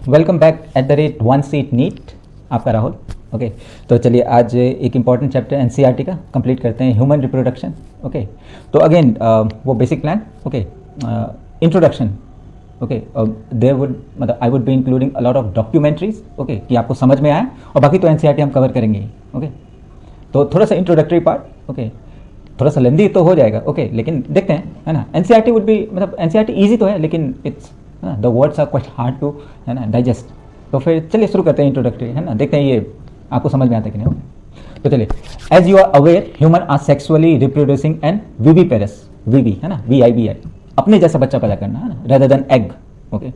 Welcome back at the rate one seat NEET, आपका Rahul. Okay, तो चलिए आज एक इम्पॉर्टेंट चैप्टर एनसीईआरटी का कंप्लीट करते हैं, ह्यूमन रिप्रोडक्शन। ओके, तो अगेन वो basic plan. Okay, introduction. Okay, there would मतलब I would be including a lot of documentaries. Okay, कि आपको समझ में आए, और बाकी तो एनसीईआरटी हम कवर करेंगे। ओके, तो थोड़ा सा इंट्रोडक्टरी पार्ट। ओके, थोड़ा सा लेंदी तो हो जाएगा। ओके, लेकिन देखते हैं, है ना। एनसीईआरटी वुड बी मतलब एनसीईआरटी ईजी तो है, लेकिन it's the words are quite hard to, है ना, डाइजेस्ट। तो फिर चलिए शुरू करते हैं इंट्रोडक्टरी, है ना। देखते हैं ये आपको समझ में आता है कि नहीं। तो चलिए, as you are aware, human are sexually reproducing and viviparous, वीवी है ना, VIVI, अपने जैसा बच्चा पैदा करना, है ना, rather than egg. Okay,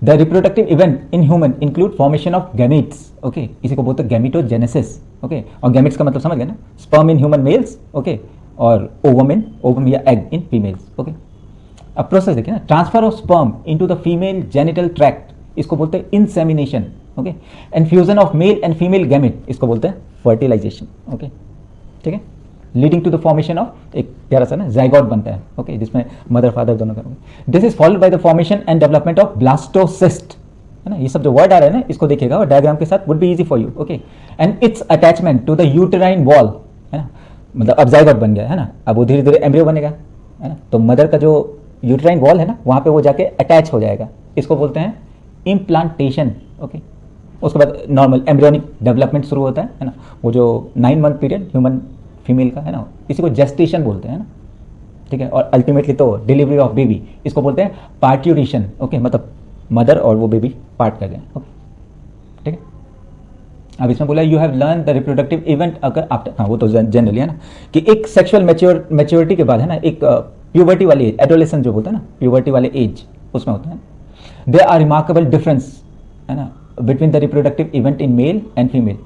the reproductive event in human include formation of gametes. Okay, इसी को बोलते हैं गैमीटोजेनेसिस। ओके, और गैमीट्स का मतलब समझ गए ना, sperm in human males, okay, और ओवम या एग इन फीमेल्स। ओके, अब प्रोसेस देखिए ना, transfer of sperm into the female genital tract, इसको बोलते हैं insemination. Okay, and fusion of male and female gamete, इसको बोलते हैं फर्टिलाइजेशन। ओके, ठीक है, leading to the formation of एक प्यारा सा ना जाइगोट बनता है। ओके, जिसमें मदर फादर दोनों करोगे। This is followed by the formation and development of blastocyst, है ना। ये सब जो वर्ड आ रहे हैं ना, इसको देखिएगा और डायग्राम के साथ would be easy for you. Okay, and its attachment to the uterine wall, है ना, मतलब अब जाइगोट बन गया, है ना, अब वो धीरे धीरे एम्ब्रियो बनेगा, है ना। तो मदर का जो यूटेराइन वॉल है ना, वहाँ पे वो जाके अटैच हो जाएगा, इसको बोलते हैं इम्प्लांटेशन। ओके, उसके बाद नॉर्मल एम्ब्रियोनिक डेवलपमेंट शुरू होता है ना, वो जो 9 मंथ पीरियड ह्यूमन फीमेल का, है ना, इसी को जेस्टेशन बोलते हैं ना, ठीक है। और अल्टीमेटली तो डिलीवरी ऑफ बेबी, इसको बोलते हैं पार्ट्यूरेशन। ओके, मतलब मदर और वो बेबी पार्ट कर गए। ओके, ठीक है। अब इसमें बोला you have learn the reproductive event अगर आफ्टर, हाँ वो तो जनरली है ना, कि एक सेक्सुअल मैच्योरिटी के बाद, है ना, एक प्यूबर्टी वाली एज, एडोलेसेंस जो बोलते हैं ना, प्यूबर्टी वाले एज, उसमें होता है। देयर आर रिमार्केबल डिफरेंस, है ना, between the reproductive event in male and female.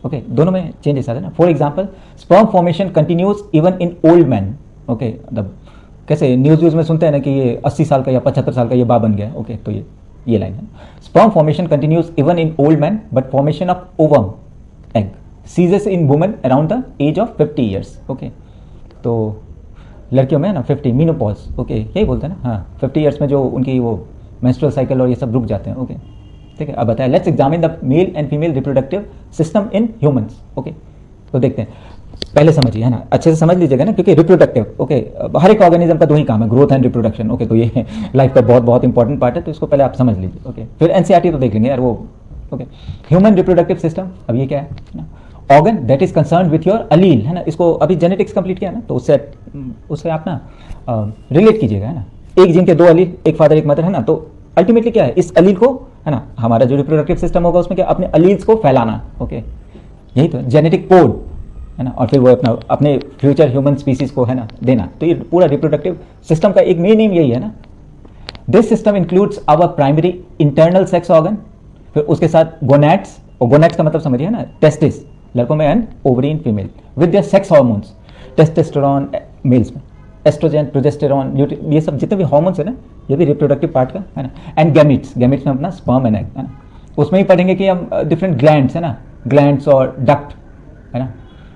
Okay, दोनों में चेंजेस आते हैं ना। For example, sperm formation continues even in old man. Okay, मतलब कैसे न्यूज में सुनते हैं ना कि ये 80 साल का या 75 साल का ये बा बन गया। ओके, तो ये लाइन है। Sperm formation continues even in old man, but formation of ovum egg ceases in women around the age of 50 years. Okay, तो लड़कियों में है ना 50 मीनोपॉज। ओके, यही बोलते हैं ना, हाँ 50 ईयर्स में जो उनकी वो मेंस्ट्रुअल साइकिल और ये सब रुक जाते हैं। ओके, ठीक है। अब बताया, let's examine the mail and female reproductive system in humans. Okay, तो देखते हैं, पहले समझिए, है ना, अच्छे से समझ लीजिएगा ना, क्योंकि रिप्रोडक्टिव, ओके, हर एक ऑर्गेनिज्म का दो ही काम है, ग्रोथ एंड रिप्रोडक्शन। ओके, तो ये लाइफ का बहुत बहुत इंपॉर्टेंट पार्ट है, तो इसको पहले आप समझ लीजिए। ओके, फिर एनसीईआरटी तो देख लेंगे यार वो। ओके, ह्यूमन रिप्रोडक्टिव सिस्टम, अब ये क्या है ना, organ that is concern with your अलील, है ना, इसको अभी जेनेटिक्स कंप्लीट किया ना, तो उससे आप ना रिलेट कीजिएगा, है ना। एक जीन के दो अलील, एक फादर एक मदर, है ना, तो अल्टीमेटली क्या है, इस अलील को, है ना, हमारा जो रिप्रोडक्टिव सिस्टम होगा उसमें क्या, अपने अलील्स को फैलाना। ओके, यही तो जेनेटिक कोड, है ना, और फिर वो अपने फ्यूचर ह्यूमन स्पीसीज को, है ना, देना। तो ये पूरा रिप्रोडक्टिव सिस्टम का एक मेन एम यही है ना। This system includes our primary internal sex organ, फिर उसके साथ गोनैड्स, और गोनैड्स का मतलब समझिए ना, टेस्टिस लड़कों में and ovary in female, with their sex hormones, testosterone males में, एस्ट्रोजन, प्रोजेस्टेरोन, ये सब जितने भी हार्मोन्स है ना, ये भी रिप्रोडक्टिव पार्ट का, है ना। एंड गैमिट्स, गैमिट्स में अपना स्पर्म एंड एग, है ना, उसमें ही पढ़ेंगे कि हम डिफरेंट ग्लैंड्स, है ना, ग्लैंड्स और डक्ट, है ना,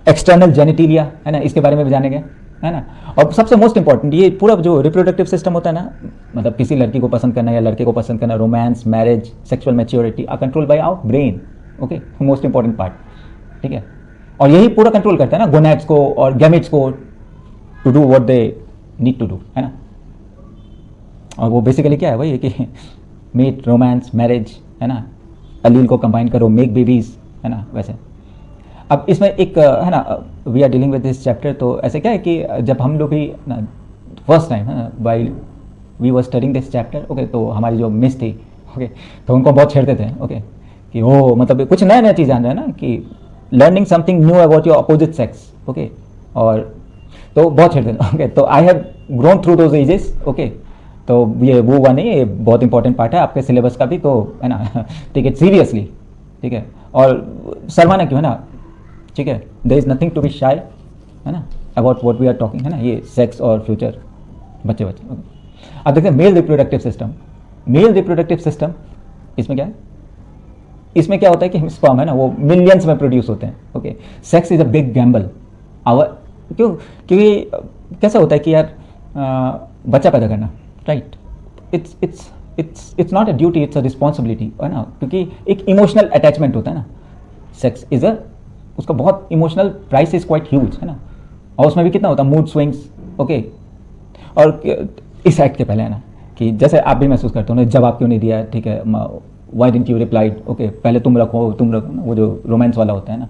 एक्सटर्नल जेनिटिलिया, है ना, इसके बारे में भी जानेंगे, है ना। और सबसे मोस्ट इंपॉर्टेंट, ये पूरा जो रिप्रोडक्टिव सिस्टम होता है ना, मतलब किसी लड़की को पसंद करना या लड़के को पसंद करना, romance, marriage, sexual maturity are control by our brain. Okay, most important part, ठीक है। और यही पूरा कंट्रोल करता है ना गोनैड्स को और गैमेट्स को to do what they need to do, है ना। और वो बेसिकली क्या है, वही है कि मीट, रोमांस, मैरिज, है ना, अलील को कंबाइन करो, मेक बेबीज, है ना, वैसे। अब इसमें एक, है ना, we are dealing with this chapter, तो ऐसे क्या है कि जब हम लोग भी ना फर्स्ट टाइम, है ना, while we were studying this chapter, okay, तो हमारी जो मिस थी, ओके, तो उनको बहुत छेड़ते थे, ओके, कि वो मतलब कुछ नया नया चीज़ जान रहे हैं ना, कि learning something new about your opposite sex. Okay, और तो बहुत छेड़ते थे। ओके, तो I have grown through those ages. Okay, तो ये वो हुआ नहीं, ये बहुत इंपॉर्टेंट पार्ट है आपके सिलेबस का भी, तो है ना, टेक इट सीरियसली, ठीक है। और शर्माना क्यों, है ना, ठीक है, there is nothing to be shy, है ना, about what we are talking, है ना, ये सेक्स और फ्यूचर बच्चे। ओके, अब देखते हैं mail reproductive system. Mail reproductive system, इसमें क्या है, इसमें क्या होता है कि स्पर्म, है ना, वो मिलियंस में प्रोड्यूस होते हैं। Okay, sex is a big gamble our, क्योंकि कैसा होता है कि यार बच्चा पैदा करना, right, it's not a duty, it's a responsibility, है ना, क्योंकि एक इमोशनल अटैचमेंट होता है ना, सेक्स इज अ, उसका बहुत emotional price is quite huge, है ना, और उसमें भी कितना होता है मूड स्विंग्स, ओके। और इस एक्ट के पहले है ना कि जैसे आप भी महसूस करते हो ना, जवाब क्यों नहीं दिया, ठीक है, Y didn't you replied, okay, पहले तुम रखो, वो जो रोमांस वाला होता है ना,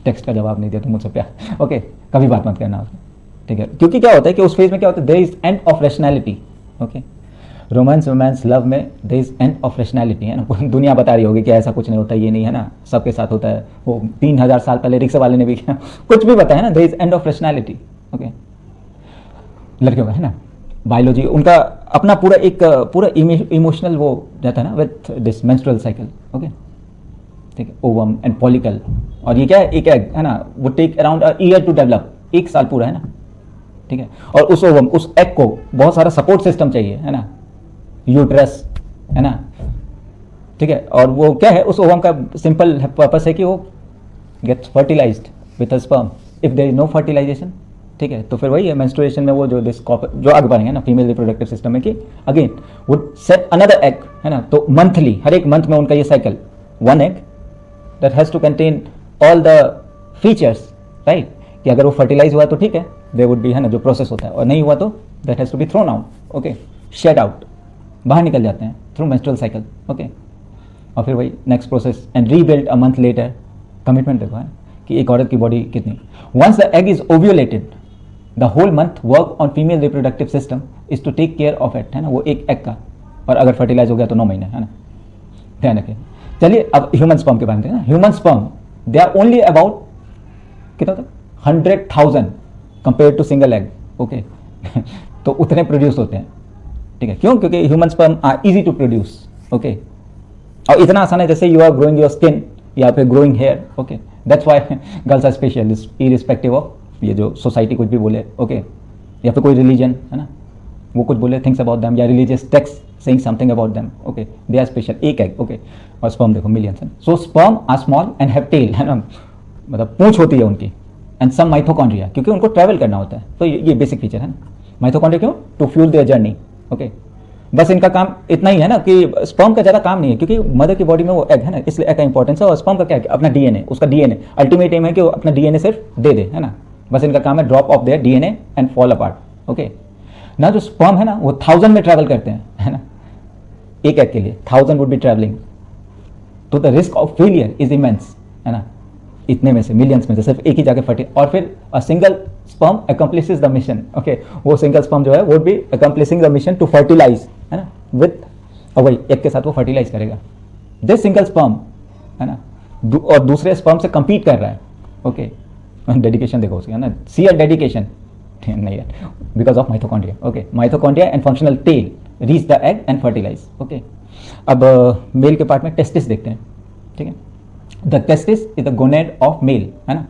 टेक्स्ट का जवाब नहीं दिया तुम मुझसे प्यार, ओके, कभी बात मत करना उसमें, ठीक है, क्योंकि क्या होता है कि उस फेज में क्या होता है, there is end of rationality, okay, romance love में there is end of rationality, है ना, दुनिया बता रही होगी कि ऐसा कुछ नहीं होता, ये नहीं है ना, सबके साथ होता है, वो 3000 साल पहले रिक्शा वाले ने भी किया, कुछ भी बताया ना, there is end of rationality, okay. लड़कियों का है ना, बायोलॉजी उनका अपना पूरा एक पूरा इमोशनल वो रहता है ना with this menstrual cycle, okay, ठीक है, ओवम एंड पॉलिकल, और ये क्या है, एक एग है ना, वो take around a year to develop, 1 साल पूरा, है ना, ठीक है, और उस ओवम, उस एग को बहुत सारा सपोर्ट सिस्टम चाहिए, है ना, यूट्रस, है ना, ठीक है, और वो क्या है, उस ओवम का सिंपल पर्पस है कि वो gets fertilised with a sperm, if there is no fertilisation, ठीक है, तो फिर वही है मेंस्ट्रुएशन में वो जो जो आगे बढ़ेंगे ना फीमेल रिप्रोडक्टिव सिस्टम में कि again would set another egg, है ना, तो मंथली, हर एक मंथ में उनका ये cycle, 1 egg that has to contain all the features, right, कि अगर वो फर्टिलाइज हुआ तो ठीक है, दे वुड बी, है ना, जो प्रोसेस होता है, और नहीं हुआ तो that has to be thrown out, okay, shed out, बाहर निकल जाते हैं थ्रू मेंस्ट्रुअल साइकिल, ओके, और फिर वही next process and rebuild a month later, commitment देखो है कि एक औरत की बॉडी कितनी, once the egg is ovulated the whole month work on female reproductive system is to take care of it, है ना, वो एक एग का, और अगर फर्टिलाइज हो गया तो 9 महीने, है ना, ध्यान रखें। चलिए अब ह्यूमन स्पर्म के बारे में देखना, human sperm they are only about कितना था 100,000 compare to single egg, okay, तो उतने प्रोड्यूस होते हैं, ठीक है, क्यों, क्योंकि human sperm are easy to produce, okay, और इतना आसान है जैसे you are growing your skin या फिर growing hair, okay, that's why girls are special irrespective of ये जो सोसाइटी कुछ भी बोले, ओके, या फिर कोई रिलीजन, है ना, वो कुछ बोले थिंग्स अबाउट देम, या religious text saying something about them, okay, they are special, एक एग, ओके, और स्पर्म देखो मिलियंस है, so sperm are small and have tail, है ना, मतलब पूंछ होती है उनकी, एंड सम माइटोकॉन्ड्रिया, क्योंकि उनको ट्रैवल करना होता है, तो ये बेसिक फीचर है ना, माइटोकॉन्ड्रिया क्यों, to fuel their journey, okay, बस इनका काम इतना ही है ना कि स्पर्म का ज़्यादा काम नहीं है, क्योंकि मदर की बॉडी में वो एग है ना, इसलिए एग का इंपॉर्टेंस है, और स्पर्म का क्या है, अपना डीएनए, उसका डीएनए अल्टीमेट एम है कि वो अपना डीएनए सिर्फ दे दे, है ना, बस इनका काम है drop of their DNA and fall apart, okay ना। जो स्पर्म है ना वो 1000 में ट्रैवल करते हैं, है ना, एक एग के लिए 1000 वुड बी ट्रैवलिंग, तो the risk of failure is immense, है ना, इतने में से मिलियंस में से सिर्फ एक ही जाके फटे, और फिर a single sperm accomplishes the mission, okay, वो सिंगल स्पर्म जो है वो be accomplishing the mission to fertilize, है ना, विथ, और वही एक के साथ वो फर्टिलाइज करेगा, दिस सिंगल स्पर्म, है ना, और दूसरे स्पर्म से compete कर रहा है, ओके, डेडिकेशन देखो उसकी, है ना, सी अ डेडिकेशन, नहीं है, because of mitochondria, okay, mitochondria and functional tail reach the egg and fertilize, okay. अब मेल के पार्ट में टेस्टिस देखते हैं, ठीक है, the testis is the gonad of male, है ना,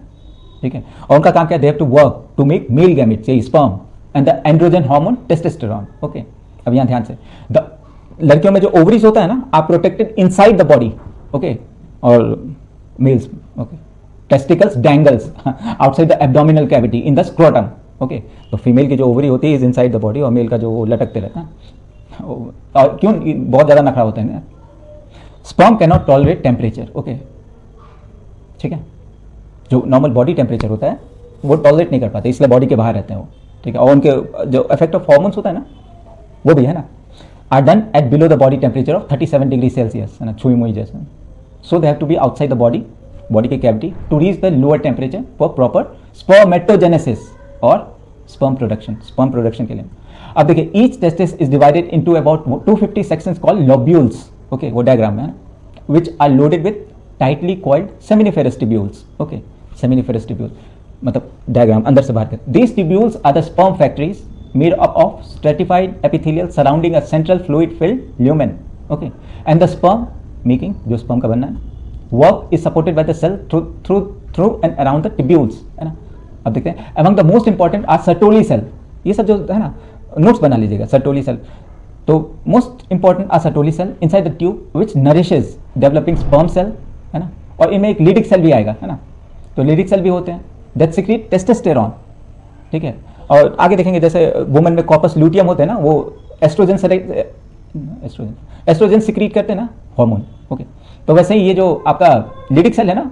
ठीक है, और उनका काम क्या है, they have to work to make male gametes, ये sperm and the androgen hormone testosterone, okay. अब यहाँ ध्यान से, द लड़कियों में जो ओवरीज होता है ना, are protected inside the body, okay, और males, okay, testicles dangles outside the abdominal cavity in the scrotum, okay, तो फीमेल की जो ओवरी होती है इज इनसाइड द बॉडी, और मेल का जो वो लटकते रहता है, और क्यों बहुत ज़्यादा नखरा होता है ना, sperm can not tolerate temperature, okay, ठीक है, जो नॉर्मल बॉडी टेम्परेचर होता है वो टॉलरेट नहीं कर पाते, इसलिए बॉडी के बाहर रहते हैं वो, ठीक है, और उनके जो इफेक्ट ऑफ हॉर्मोन्स होता है ना वो भी, है ना, are done at below the body temperature of 37 degree Celsius, है ना, छुई मुई जैसे, so they have to be outside the body, body की cavity to reach the lower temperature for proper spermatogenesis और स्पर्म प्रोडक्शन के लिए। अब देखिए, each testis is divided into about 250 sections called lobules, okay, वो डायग्राम में है, which are loaded with tightly coiled seminiferous tubules, okay, seminiferous tubule मतलब diagram अंदर से बाहर कर, these tubules are the sperm factories made up of stratified epithelial surrounding a central fluid filled lumen, okay, and the sperm making जो sperm का बनना है work is supported by the cell through and around the tubules, है ना। अब देखते हैं, among the most important are Sertoli cell, ये सब जो है ना नोट्स बना लीजिएगा, Sertoli cell, तो most important are Sertoli cell inside the tube which nourishes developing sperm cell, है ना, और इनमें एक लीडिक सेल भी आएगा, है ना, तो लीडिक सेल भी होते हैं that secrete testosterone, ठीक है, और आगे देखेंगे जैसे वुमेन में कॉपस लूटियम होते हैं ना, वो एस्ट्रोजन एस्ट्रोजन, एस्ट्रोजन सिक्रीट करते हैं ना हार्मोन, ओके। तो वैसे ही ये जो आपका लिडिक सेल है ना,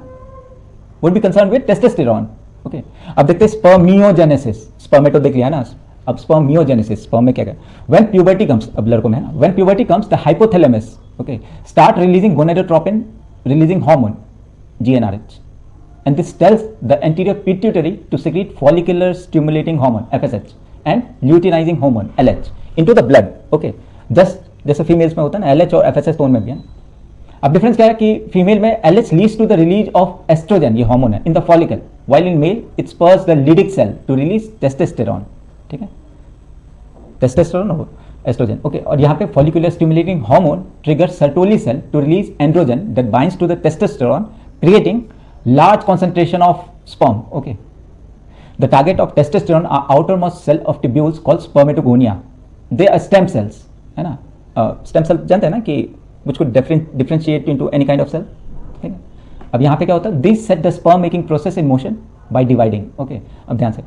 would be concern with testosterone, okay. अब देखते हैं स्पर्मियोजेनेसिस, स्पर्मेटो देख लिया ना, अब स्पर्मियोजेनेसिस, स्पर्म में क्या है, व्हेन प्यूबर्टी कम्स, अब लड़कों में है ना, when puberty comes the hypothalamus, okay, start releasing gonadotropin releasing hormone GnRH, and this tells the anterior pituitary to secrete follicular stimulating hormone FSH and luteinizing hormone LH into the blood, okay, just जैसे females में होता है ना LH और FSH दोनों में भी है। अब डिफरेंस क्या है कि फीमेल में LH leads to the release of estrogen, ये हार्मोन है, in the follicle, while in male it spurs the Leydig cell to release testosterone, ठीक है, टेस्टोस्टेरोन और एस्ट्रोजन, ओके। और यहाँ पे follicular stimulating hormone trigger Sertoli cell to release androgen that binds to the testosterone, creating large concentration of sperm, okay. The target of testosterone are outermost cell of tubules called spermatogonia. They are stem cells, है ना, stem cell जानते हैं ना कि which could differentiate into any kind of cell, ठीक है। अब यहाँ पे क्या होता है, this set the sperm making process in motion by dividing, okay। अब ध्यान से,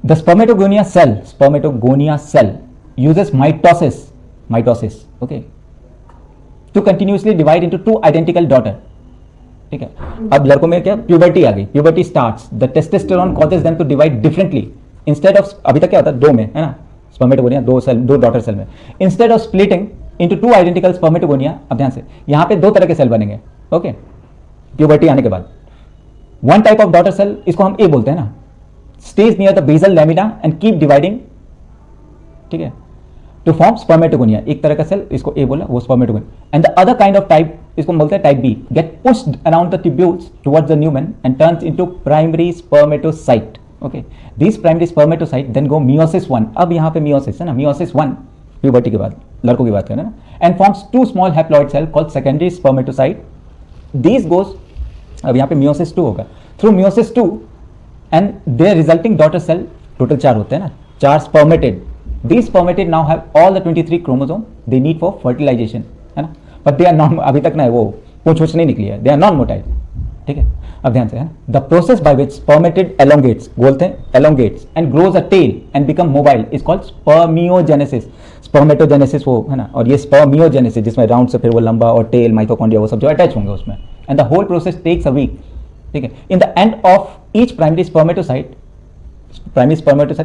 the spermatogonia cell uses mitosis, okay, to continuously divide into two identical daughter, ठीक है। अब लड़कों में क्या, प्यूबर्टी आ गई, puberty starts, the testosterone causes them to divide differently instead of, अभी तक क्या होता है, दो में है ना स्पर्मेटोगोनिया, दो डॉटर सेल में, instead of splitting into two identical spermatogonia. अब ध्यान से, यहां पे दो तरह के सेल बनेंगे, ओके, प्यूबर्टी आने के बाद। One type of daughter cell, इसको हम ए बोलते हैं ना, stage near the basal lamina and keep dividing, ठीक है, टू फॉर्म स्पर्मेटोगोनिया, एक तरह का सेल, इसको ए बोला, वो spermatogonia. And the other kind of type, इसको बोलते हैं type B, get pushed around the tubules towards the lumen and turns into primary spermatocyte, okay. This primary spermatocyte then go meiosis 1, अब यहाँ पे meiosis है ना, मियोसिस 1 प्यूबर्टी के बाद, लड़कों की बात करें ना, and forms two small haploid cell called secondary spermatocyte. This goes, अब यहाँ पे मियोसिस 2 होगा, through meiosis 2 and their resulting daughter cell, total 4 होते हैं ना, 4 spermatid. These spermatid now have all the 23 chromosome they need for fertilization, है ना, but they are non, अभी तक ना वो पूंछ नहीं निकली है, they are non-motile, ठीक है। अब ध्यान से, है ना, the process by which spermatid elongates, बोलते हैं elongates and grows a tail and become mobile is called spermiogenesis, spermatogenesis वो है ना, और ये spermiogenesis जिसमें राउंड से फिर वो लंबा और टेल, माइटोकॉन्ड्रिया वो सब जो अटैच होंगे उसमें, and the whole process takes a week, ठीक है। In the end of each primary spermatocyte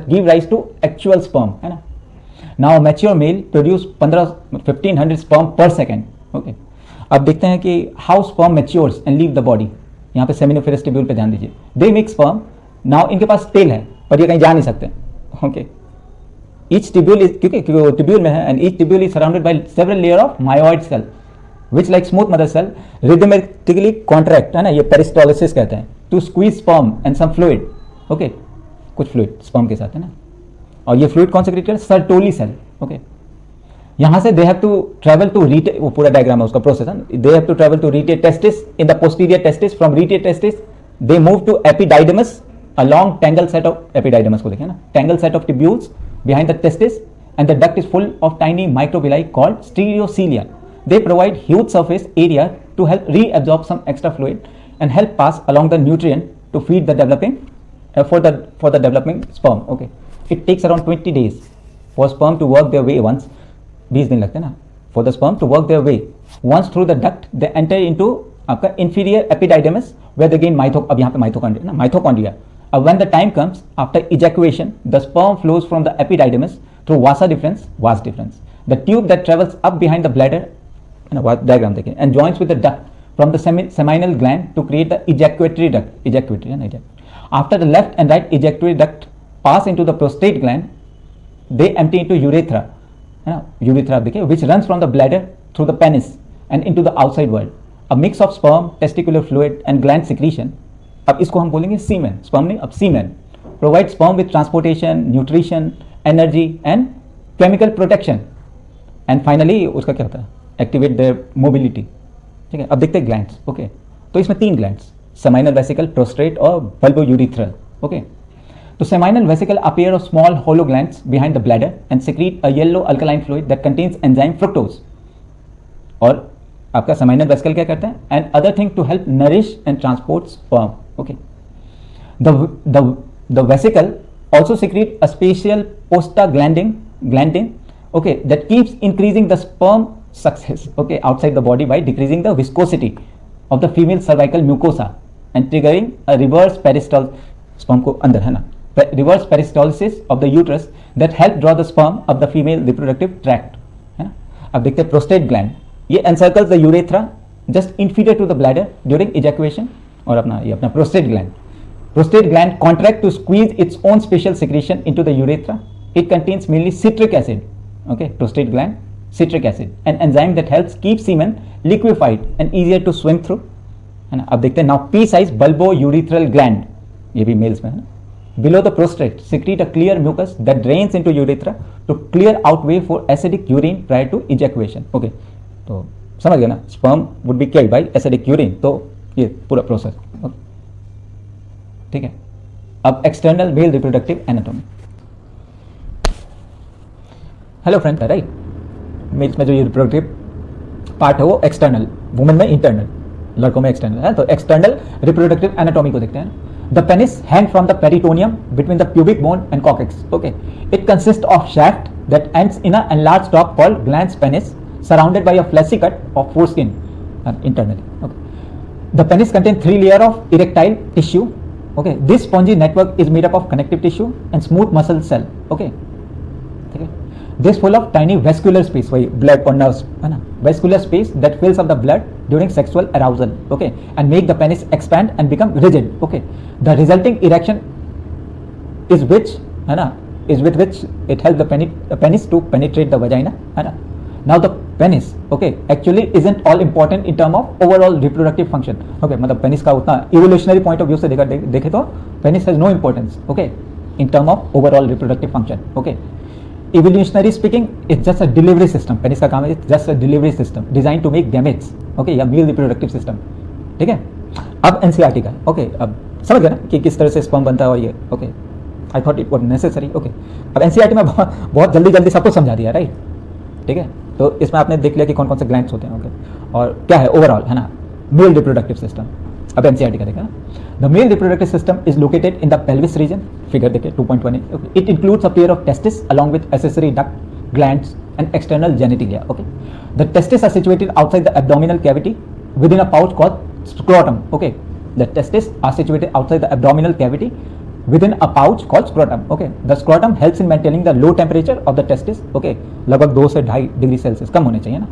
give rise to actual sperm, है ना। Now mature male produce 1500 sperm per second, okay। अब देखते हैं कि how sperm matures and leave the body, यहाँ पे seminiferous tubule पे ध्यान दीजिए, they make sperm, now इनके पास tail है पर ये कहीं जा नहीं सकते, okay। Each tubule is, क्योंकि tubule में है, and each tubule is surrounded by several layer of myoid cell which like smooth mother cell rhythmically contract, है ना, ये peristalsis कहते हैं, to squeeze sperm and some fluid, okay, कुछ fluid sperm के साथ है ना, और ये फ्लूइड कौन सेक्रेट करे, सर्टोली सेल, ओके। यहां से they have to travel to rete, वो पूरा डायग्राम है उसका प्रोसेस है, they have to travel to rete testis in the posterior testis, from rete testis they move to epididymis along tangle set of, epididymis को देखिए ना, tangle set of tubules behind the testis and the duct is full of tiny microvilli called stereocilia. They provide huge surface area to help reabsorb some extra fluid and help pass along the nutrient to feed the developing for the developing sperm, okay। It takes around 20 days for sperm to work their way once, 20 दिन लगते हैं ना, for the sperm to work their way once through the duct they enter into आपका inferior epididymis where they gain अब यहाँ पे mitochondria ना, mitochondria। when the time comes after ejaculation the sperm flows from the epididymis through vas deferens, the tube that travels up behind the bladder, diagram देखिए, and joins with the duct from the seminal gland to create the ejaculatory duct, है ना। After the left and right ejaculatory duct pass into the prostate gland, they empty into urethra, है ना, urethra देखिए, which runs from the bladder through the penis and into the outside world. A mix of sperm, testicular fluid and gland secretion. अब इसको हम बोलेंगे semen, sperm नहीं, अब semen provides sperm with transportation, nutrition, energy and chemical protection. And finally उसका क्या होता है, activate their mobility, ठीक है। अब देखते हैं glands, ओके। तो इसमें 3 glands, seminal vesicle, prostate और bulbourethral, okay। तो seminal vesicle appear of small hollow glands behind the bladder and secrete a yellow alkaline fluid that contains enzyme fructose। और आपका seminal vesicle क्या करता है, and other thing to help nourish and transport sperm, okay। The vesicle also secrete a special prostaglandin okay, that keeps increasing the sperm success, okay, outside the body by decreasing the viscosity of the female cervical mucosa and triggering a reverse peristalsis, sperm को अंदर है ना, reverse peristalsis of the uterus that help draw the sperm of the female reproductive tract, है ना. अब देखते हैं prostate gland, ये encircles the urethra just inferior to the bladder during ejaculation. और अपना ये अपना prostate gland contract to squeeze its own special secretion into the urethra. It contains mainly citric acid, okay, prostate gland, citric acid, an enzyme that helps keep semen liquefied and easier to swim through, है ना. अब देखते हैं now P size bulbourethral gland, ये भी mails में है ना, below the prostate secrete a clear mucus that drains into urethra to clear out way for acidic urine prior to ejaculation, okay. तो समझ गए ना, sperm would be killed by acidic urine, तो ये पूरा प्रोसेस, okay. ठीक है. अब external male reproductive anatomy. Hello friend, right, males में जो ये रिप्रोडक्टिव पार्ट है वो एक्सटर्नल, वुमेन में इंटरनल, लड़कों में एक्सटर्नल है. तो एक्सटर्नल रिप्रोडक्टिव एनाटॉमी को देखते हैं. The penis hang from the peritoneum between the pubic bone and coccyx, okay. It consist of shaft that ends in a enlarged stalk called glans penis surrounded by a fleshy cut of foreskin internally, okay. The penis contains 3 layers of erectile tissue, okay. This spongy network is made up of connective tissue and smooth muscle cell, okay. ठीक है. This full of tiny vascular space, वही blood और nerves है ना, vascular space that fills up the blood during sexual arousal, okay, and make the penis expand and become rigid, okay. The resulting erection is which है ना, is with which it helps the penis to penetrate the vagina, है ना. Now the penis, okay, actually isn't all important in term of overall reproductive function, okay. मतलब penis का उतना evolutionary point of view से देखे तो penis has no importance, okay, in term of overall reproductive function, okay. Evolutionary speaking, it's just a delivery system. penis का काम है just a delivery system designed to make gametes, okay, या male reproductive system, ठीक है. अब NCERT का, okay, अब समझ गए ना कि किस तरह से sperm बनता है और ये, okay. I thought it was necessary, okay. अब NCERT में बहुत जल्दी सबको समझा दिया, राइट, ठीक है. तो इसमें आपने देख लिया कि कौन कौन से ग्लैंड्स होते हैं, ओके, और क्या है ओवरऑल, है ना, मेल रिप्रोडक्टिव सिस्टम. अब एनसीईआरटी का देखा ना. The mail reproductive system is located in the pelvis region, figure देखिए 2.1. It includes a pair of testis along with accessory duct, glands and external genitalia, okay. The testes are situated outside the abdominal cavity within a pouch called scrotum, okay. The testes are situated outside the abdominal cavity within a pouch called scrotum, okay. The scrotum helps in maintaining the low temperature of the testis, okay. लगभग 2 से 2.5 degree Celsius कम होने चाहिए ना,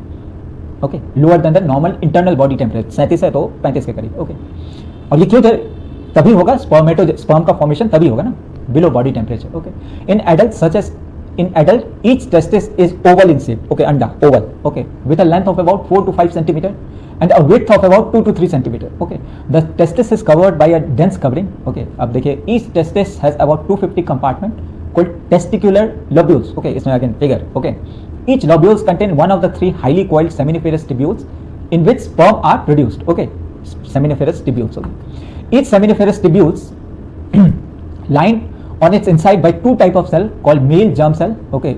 okay. Lower than the normal internal body temperature, 37 है तो 35 के करीब, okay. और ये क्यों तभी होगा, स्पर्म का फॉर्मेशन तभी होगा ना below body temperature, okay. In adult such as in adult each testis is oval in shape, okay, anda oval, okay, with a length of about 4 to 5 centimeter and a width of about 2 to 3 centimeter, okay. The testis is covered by a dense covering, okay. अब देखिए each testis has about 250 compartment called testicular lobules, okay. इसमें again figure, okay. Each lobules contain one of the 3 highly coiled seminiferous tubules in which sperm are produced, okay. Seminiferous tubules, okay. Each seminiferous tubules lined on its inside by 2 type of cell called male germ cell, okay.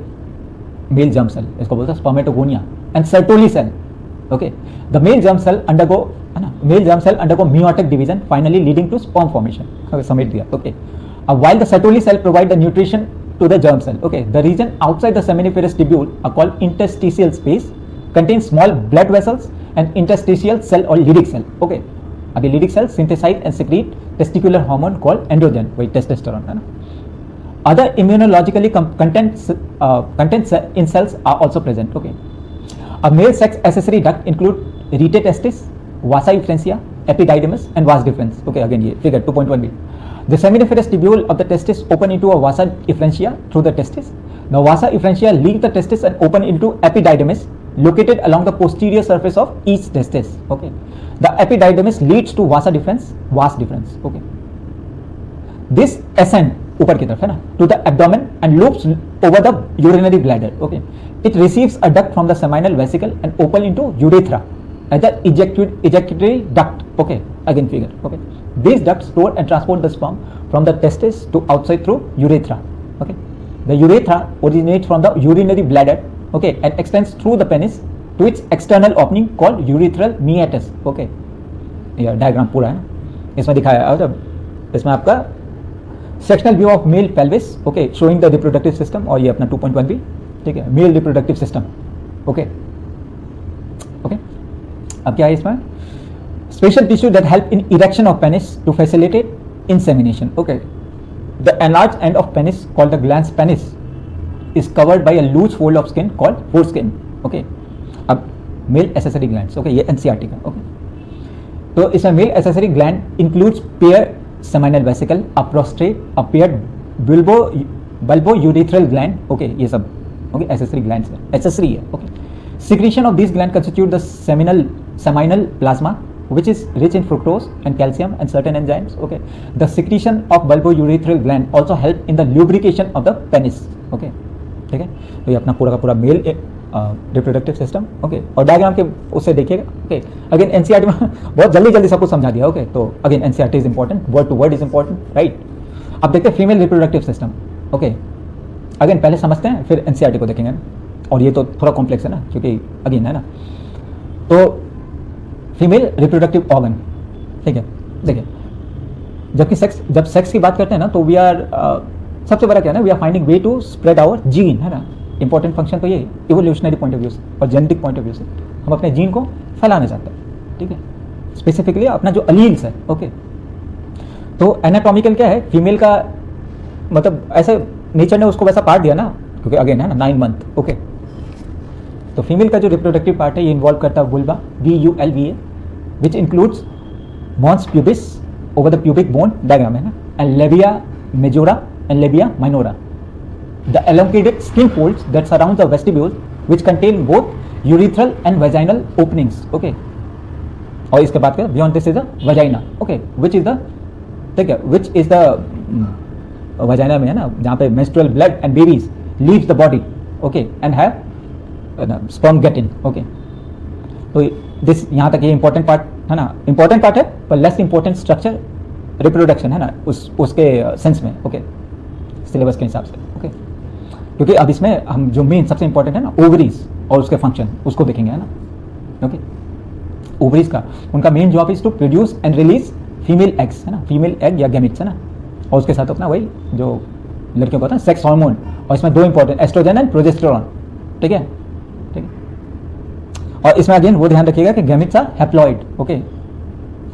Male germ cell इसको बोलते हैं spermatogonia and Sertoli cell, okay. The male germ cell undergo meiotic division finally leading to sperm formation, okay. समेट दिया, okay. While the Sertoli cell provide the nutrition to the germ cell, okay. The region outside the seminiferous tubule are called interstitial space, contains small blood vessels and interstitial cell or Leydig cell, okay. अभी Leydig cell synthesize and secrete testicular hormone called androgen, वही testosterone है ना. Other immunologically contents in cells are also present, okay. A male sex accessory duct include rete testis, vasa efferentia, epididymis and vas deferens, okay. Again ये figure 2.1b. The seminiferous tubule of the testis open into a vasa efferentia through the testis. The vasa efferentia leave the testis and open into epididymis located along the posterior surface of each testis, okay. The epididymis leads to vas deferens, okay. This ascend ऊपर की तरफ है ना to the abdomen and loops over the urinary bladder, okay. It receives a duct from the seminal vesicle and open into urethra as the ejaculatory duct, okay. Again figure, okay. These ducts store and transport the sperm from the testis to outside through urethra, okay. The urethra originates from the urinary bladder, okay, and extends through the penis to its external opening called urethral meatus, okay. यह diagram पूरा है, इसमें दिखाया है. इसमें आपका sectional view of male pelvis, okay, showing the reproductive system, और ये अपना 2.1b ठीक है, male reproductive system. Okay okay, अब क्या है इसमें, special tissue that help in erection of penis to facilitate insemination. Okay, the enlarge end of penis called the glands penis is covered by a loose fold of skin called foreskin. Okay, अब male accessory glands, okay, ये NCERT का। Okay, तो इसमें male accessory gland includes pair seminal vesicle, a prostate, a pair bulbo urethral gland. Okay, ये सब okay accessory glands है, accessory है। Okay, secretion of these glands constitute the seminal plasma which is rich in fructose and calcium and certain enzymes. Okay, the secretion of bulbourethral gland also help in the lubrication of the penis. Okay, ठीक है, तो ये अपना पूरा का पूरा mail reproductive system. Okay, और diagram के उससे देखिएगा। ओके, अगेन एनसीईआरटी में बहुत जल्दी जल्दी सब कुछ समझा दिया। ओके, तो again NCERT is important, word to word is important, right. अब देखते हैं female reproductive system. Okay, again पहले समझते हैं फिर एनसीईआरटी को देखेंगे, और ये तो थोड़ा कॉम्प्लेक्स है ना, क्योंकि अगेन है ना। तो फीमेल रिप्रोडक्टिव ऑर्गन, ठीक है, देखिए, जब सेक्स की बात करते हैं ना, तो वी आर सबसे बड़ा क्या है ना, we are finding way to spread our gene, है ना। इंपॉर्टेंट फंक्शन तो ये इवोल्यूशनरी पॉइंट ऑफ व्यू से और जेनेटिक पॉइंट ऑफ व्यू से हम अपने जीन को फैलाना चाहते हैं, ठीक है, स्पेसिफिकली अपना जो अलील्स है। ओके, तो एनाटॉमिकल क्या है, फीमेल का मतलब ऐसे नेचर ने उसको वैसा पार्ट दिया ना, क्योंकि अगेन है ना 9 मंथ। ओके, तो फीमेल का जो रिप्रोडक्टिव पार्ट है ये इन्वॉल्व करता है vulva, VULVA, which includes mons pubis over the pubic bone, diagram है ना, and labia majora and labia minora, the elongated skin folds that surround the vestibule which contain both urethral and vaginal openings. Okay, और इसके बाद क्या, beyond this is the vagina. Okay, which is the, ठीक है, which is the vagina में है ना, जहाँ पे menstrual blood and babies leaves the body. Okay, and have sperm get in. Okay, तो दिस यहाँ तक ये इंपॉर्टेंट पार्ट है ना, इंपॉर्टेंट पार्ट है पर लेस इंपॉर्टेंट स्ट्रक्चर रिप्रोडक्शन है ना, उसके सेंस में। ओके, सिलेबस के हिसाब से। ओके, क्योंकि अब इसमें हम जो मेन सबसे इंपॉर्टेंट है ना, ओवरीज और उसके फंक्शन, उसको देखेंगे, है ना। ओके, ओवरीज का उनका main job is to produce and release female eggs, है ना, फीमेल एग या गैमेट्स, है ना, और उसके साथ अपना वही जो लड़कियों को होता है सेक्स हार्मोन, और इसमें 2 इंपॉर्टेंट, एस्ट्रोजन एंड प्रोजेस्टेरोन। ठीक है, ठीक है, और इसमें अगेन वो ध्यान रखिएगा कि gametes are haploid. Okay,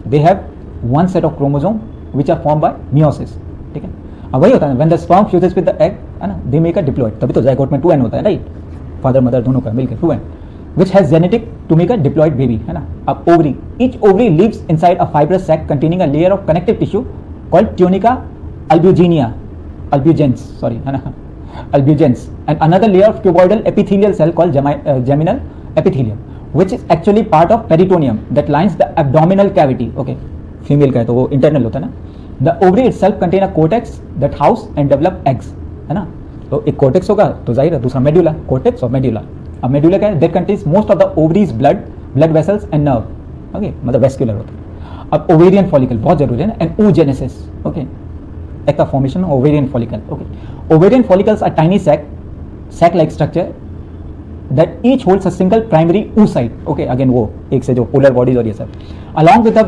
they have 1 set of chromosome which are form by meiosis. ठीक है, अब वही होता है when the sperm fuses with the egg, है ना, दे मेक अ डिप्लॉइड, तभी तो जाइगोट में 2n होता है, राइट, फादर मदर दोनों का मिलकर 2n, which has genetic to make a diploid baby, है ना। अब ovary, each ovary lives inside a fibrous sac containing a layer of connective tissue called tunica albugens, है ना, albugens, and another layer of cuboidal epithelial cell called geminal epithelium, which is actually part of peritoneum that lines the abdominal cavity. Okay, female का है तो वो internal होता है ना। The ovary itself contain a cortex that house and develop eggs, है ना। तो एक cortex होगा तो जाहिर है, दूसरा medulla, cortex और medulla। अब मेडुला क्या है, that contains most of the ovaries blood vessels and nerve. Okay, मतलब वेस्कुलर होता है। अब ओवेरियन फॉलिकल बहुत जरूरी है ना, एंड oogenesis। ओके, एक का formation ovarian follicle. Okay, ovarian follicles are tiny sac like structure that each holds a single primary oocyte. Okay, again वो एक से जो polar bodies और ये सब, along with a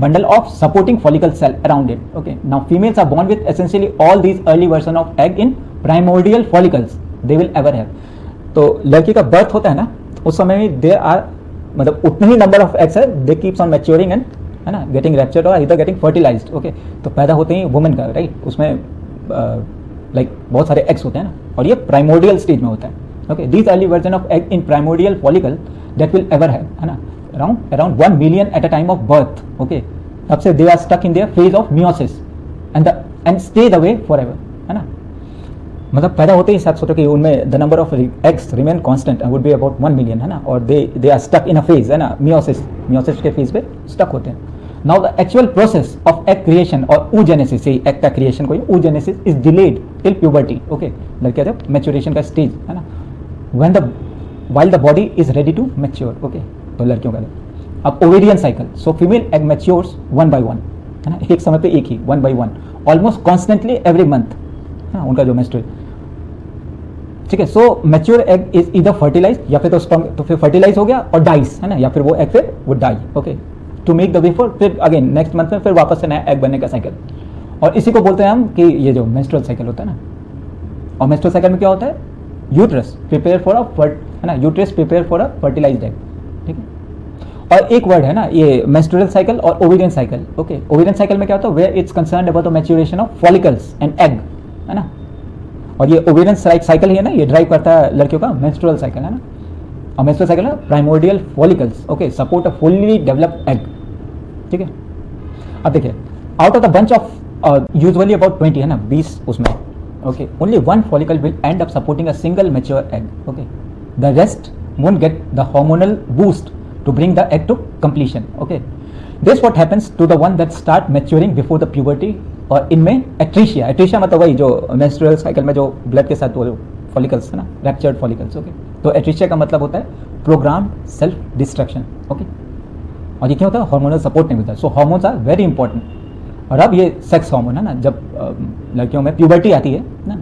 bundle of supporting follicle cell around it. Okay, now females are born with essentially all these early version of egg in primordial follicles they will ever have. तो लड़की का birth होता है ना, उस समय में they are मतलब उतने ही नंबर ऑफ एग्स है, दे कीप्स ऑन मैच्योरिंग एंड, है ना, गेटिंग रैप्चर्ड और इधर गेटिंग फर्टिलाइज्ड। ओके, तो पैदा होते ही वुमेन का, राइट, उसमें लाइक बहुत सारे एग्स होते हैं ना, और ये प्राइमोर्डियल स्टेज में होता है। Okay, these early version of egg in primordial follicle that will ever have, है ना, around 1 million at a time of birth. Okay, तब से they are stuck in their phase of meiosis and stay the way forever, है ना, मतलब पैदा होते ही साथ सोचो कि उनमें the number of eggs remain constant would be about 1 million, है ना, और they are stuck in a phase, है ना, मियोसिस के फेज पे स्टक होते हैं। Now the actual process of egg creation और oogenesis, से एग का क्रिएशन को oogenesis is delayed till puberty. Okay, लड़कियां जब मैच्योरेशन का स्टेज, है ना, while the body is ready to mature. Okay, तो लड़कियों का अब ovarian cycle, so female egg matures 1 by 1, है ना, एक समय पे एक ही 1 by 1 almost constantly every month, हाँ, उनका जो मेंस्ट्रुअल। ठीक है, सो मैच्योर एग इज इधर फर्टिलाइज या फिर तो स्पर्म, तो फिर फर्टिलाइज हो गया और डाइस, है ना, या फिर वो एग फिर वो die. Okay, to make the way for फिर अगेन नेक्स्ट मंथ में फिर वापस से नया एग बनने का साइकिल, और इसी को बोलते हैं हम कि ये जो मेंस्ट्रुअल साइकिल होता है ना। और मेंस्ट्रुअल साइकिल में क्या होता है, यूट्रस प्रिपेयर फॉर है ना, uterus prepare for a fertilized egg, ठीक है। और एक वर्ड है ना ये मेंस्ट्रुअल साइकिल और ovarian cycle, okay. Ovarian cycle में क्या होता है, where it's concerned about the maturation of follicles and egg, है ना। और ये ओवेरियन साइकिल है ना, ये ड्राइव करता है लड़कियों का मेंस्ट्रुअल साइकिल, है ना। और मेंस्ट्रुअल साइकिल है primordial follicles, okay, support a fully developed egg, ठीक है। अब देखिए, out of the bunch of usually about 20 है ना, 20 उसमें, okay, only one follicle will and up supporting a single mature egg, okay. The rest won't get the hormonal boost to bring the egg to completion, okay. This what happens to the one that start maturing before the puberty, और इनमें एट्रीशिया मतलब वही जो menstrual cycle में जो blood के साथ वो फॉलिकल्स है ना, रैप्चर्ड फॉलिकल्स, ओके। तो एट्रीशिया का मतलब होता है प्रोग्राम सेल्फ डिस्ट्रक्शन, ओके। और ये क्या होता है, हार्मोनल सपोर्ट नहीं मिलता, सो हार्मोन्स आर वेरी इंपॉर्टेंट। और अब ये सेक्स हार्मोन है ना, जब लड़कियों में प्यूबर्टी आती है ना,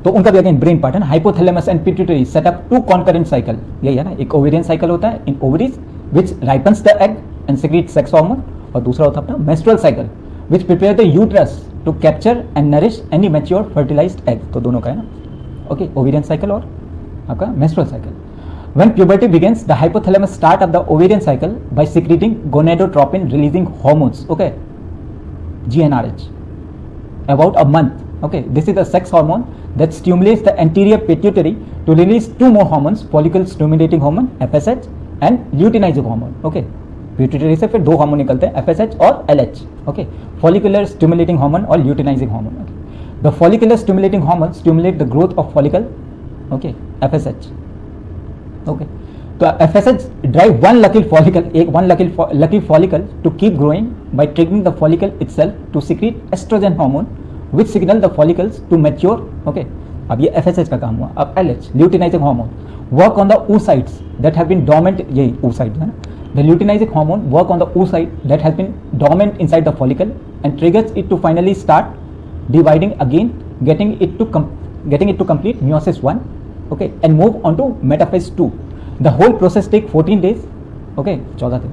तो उनका भी अगेन ब्रेन पार्ट है ना, hypothalamus and pituitary set up to concurrent cycle, यही है ना। एक ओवेरियन साइकिल होता है in ovaries which ripens the egg and secrete sex hormone, और दूसरा होता है अपना menstrual cycle which prepare the uterus to capture and nourish any mature fertilized egg. तो दोनों का है ना, ओके, ओवेरियन साइकिल और आपका menstrual cycle. When puberty begins, the hypothalamus start up the ovarian cycle by secreting gonadotropin releasing hormones, okay, GnRH, about a month, okay. This is the sex hormone that stimulates the anterior pituitary to release two more hormones, follicle stimulating hormone FSH and luteinizing hormone, okay. Pituitary से फिर दो hormone निकलते हैं, FSH और LH, okay. Follicular stimulating hormone और luteinizing hormone, okay. The follicular stimulating hormone stimulate the growth of follicle, okay, FSH, okay. तो FSH drive one lucky follicle to keep growing by triggering the follicle itself to secrete estrogen hormone which signal the follicles to mature, okay. अब ये FSH का काम हुआ। अब LH luteinizing hormone work on the oocytes that have been dormant, यही oocytes है ना, the luteinizing hormone work on the oocyte that has been dormant inside the follicle and triggers it to finally start dividing again, getting it to complete meiosis 1, okay, and move on to metaphase 2. The whole process take 14 days, okay, 14 दिन,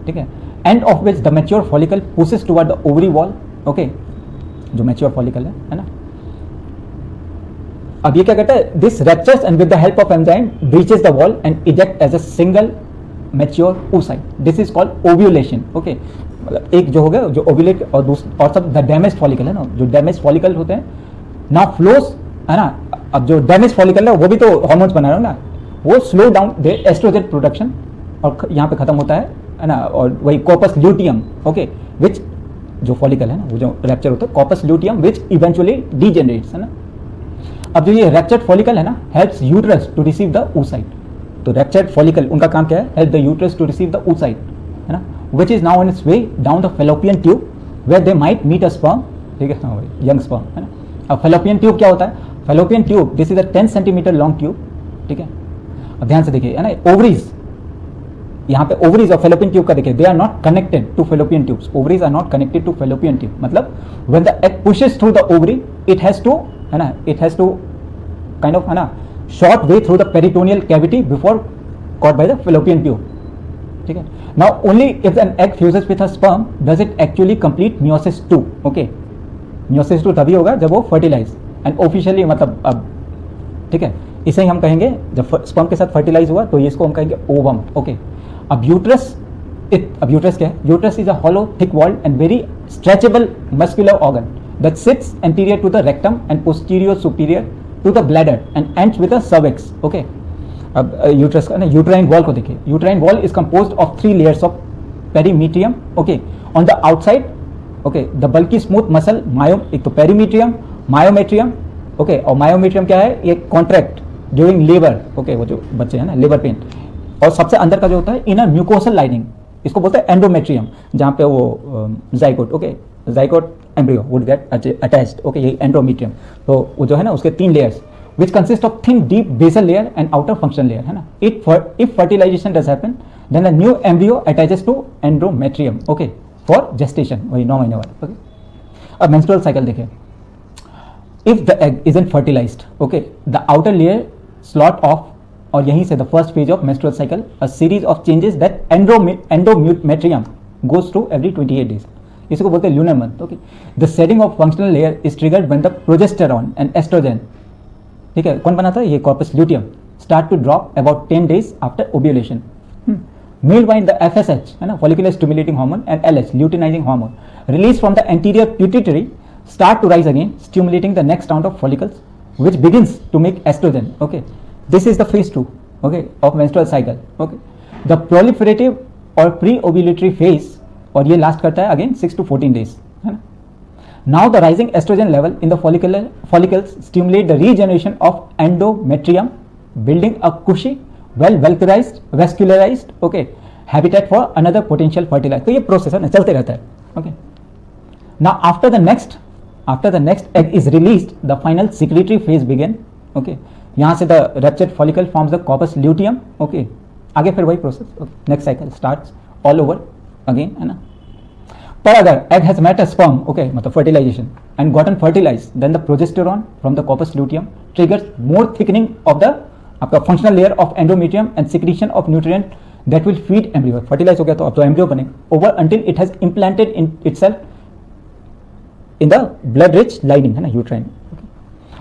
ठीक है। End of which the mature follicle pushes toward the ovary wall, okay, जो mature follicle है ना। अब ये क्या करता है, this ruptures and with the help of enzyme breaches the wall and eject as a single mature oocyte. This is called ovulation, okay. मतलब एक जो हो गया जो ovulate और सब the damaged follicle है ना, जो damaged follicle होते हैं now flows, है ना। अब जो डैमेज फॉलिकल है वो भी तो हार्मोन्स बना रहे हो ना, वो स्लो डाउन दे एस्ट्रोजन प्रोडक्शन और यहाँ पे खत्म होता है ना। और वही कॉर्पस ल्यूटियम, ओके, विच जो फॉलिकल है ना, वो जो रैप्चर होता है corpus luteum which eventually degenerates, है ना। अब जो ये रैप्चर्ड फॉलिकल है ना, helps uterus to receive the oocyte। तो रैप्चर्ड फॉलिकल उनका काम क्या है, help the uterus to receive the oocyte, है ना, which is now on its way down the fallopian tube where they might meet a sperm, ठीक है, हाँ भाई, यंग स्पर्म, है ना। अब फेलोपियन ट्यूब क्या होता है, fallopian tube this is a 10 centimetre long tube, ठीक है। अब ध्यान से देखिए, है ना, ओवरीज, यहाँ पे ओवरीज और फेलोपियन ट्यूब का देखिए, they are not connected to fallopian tubes, ovaries are not connected to fallopian tube, मतलब when the egg pushes through the ovary it has to, है ना, it has to kind of, है ना, short way through the peritoneal cavity before caught by the fallopian tube, ठीक है। Now only if an egg fuses with a sperm does it actually complete meiosis 2, okay. Meiosis 2 तभी होगा जब वो fertilise and officially, मतलब अब, ठीक है, इसे ही हम कहेंगे जब स्पर्म के साथ फर्टिलाइज हुआ तो ये इसको हम कहेंगे ओवम, ओके। अब यूट्रस क्या है, uterus is a hollow thick walled and very stretchable muscular organ that sits anterior to the rectum and posterior superior to the bladder and ends with a cervix, okay. अब uterus का ना uterine wall को देखिए, uterine wall is composed of 3 layers of perimetrium, okay. On the outside, okay, the bulky smooth muscle एक तो perimetrium, myometrium, okay. और myometrium क्या है, ये कॉन्ट्रैक्ट ड्यूरिंग लेबर, ओके, वो जो बच्चे हैं ना, लेबर पेन। और सबसे अंदर का जो होता है इनर म्यूकोसल लाइनिंग, इसको बोलते हैं एंडोमेट्रियम, जहाँ पे वो zygote, okay, zygote embryo would get attached, okay, ये एंडोमेट्रियम। तो वो जो है ना उसके 3 layers which consist of thin deep basal layer and outer function layer, है ना। If fertilization does happen then the new embryo attaches to endometrium, okay, for gestation, वही 9 महीने वाला, ओके। अब मेंस्ट्रुअल साइकिल देखिए, if the egg isn't fertilized, okay, the outer layer slot off, और यहीं से the first phase of menstrual cycle, a series of changes that endometrium goes through every 28 days, इसको बोलते हैं lunar month, okay. The shedding of functional layer is triggered when the progesterone and estrogen ठीक है, कौन बनाता है? ये corpus luteum start to drop about 10 days after ovulation. Meanwhile, the FSH, है ना, follicular stimulating hormone, and LH, luteinizing hormone, released from the anterior pituitary, start to rise again, stimulating the next round of follicles, which begins to make estrogen. Okay, this is the phase 2. Okay, of menstrual cycle. Okay, the proliferative or pre-ovulatory phase, और ये last करता है again 6 to 14 days. है ना. Now the rising estrogen level in the follicles stimulate the regeneration of endometrium, building a cushy, well vascularized, okay, habitat for another potential fertilizer. तो ये process है ना, चलते रहता है. Okay. Now after the next egg is released, the final secretory phase begin. Okay. यहाँ से the ruptured follicle forms the corpus luteum. Okay. आगे फिर वही process. Okay. Next cycle starts all over again, है ना. पर अगर egg has met a sperm, okay, मतलब fertilization, and gotten fertilized, then the progesterone from the corpus luteum triggers more thickening of the आपका functional layer of endometrium and secretion of nutrient that will feed embryo. Fertilize हो गया तो अब तो embryo बनेगा. Over until it has implanted in itself in the blood rich lining, है ना, uterine.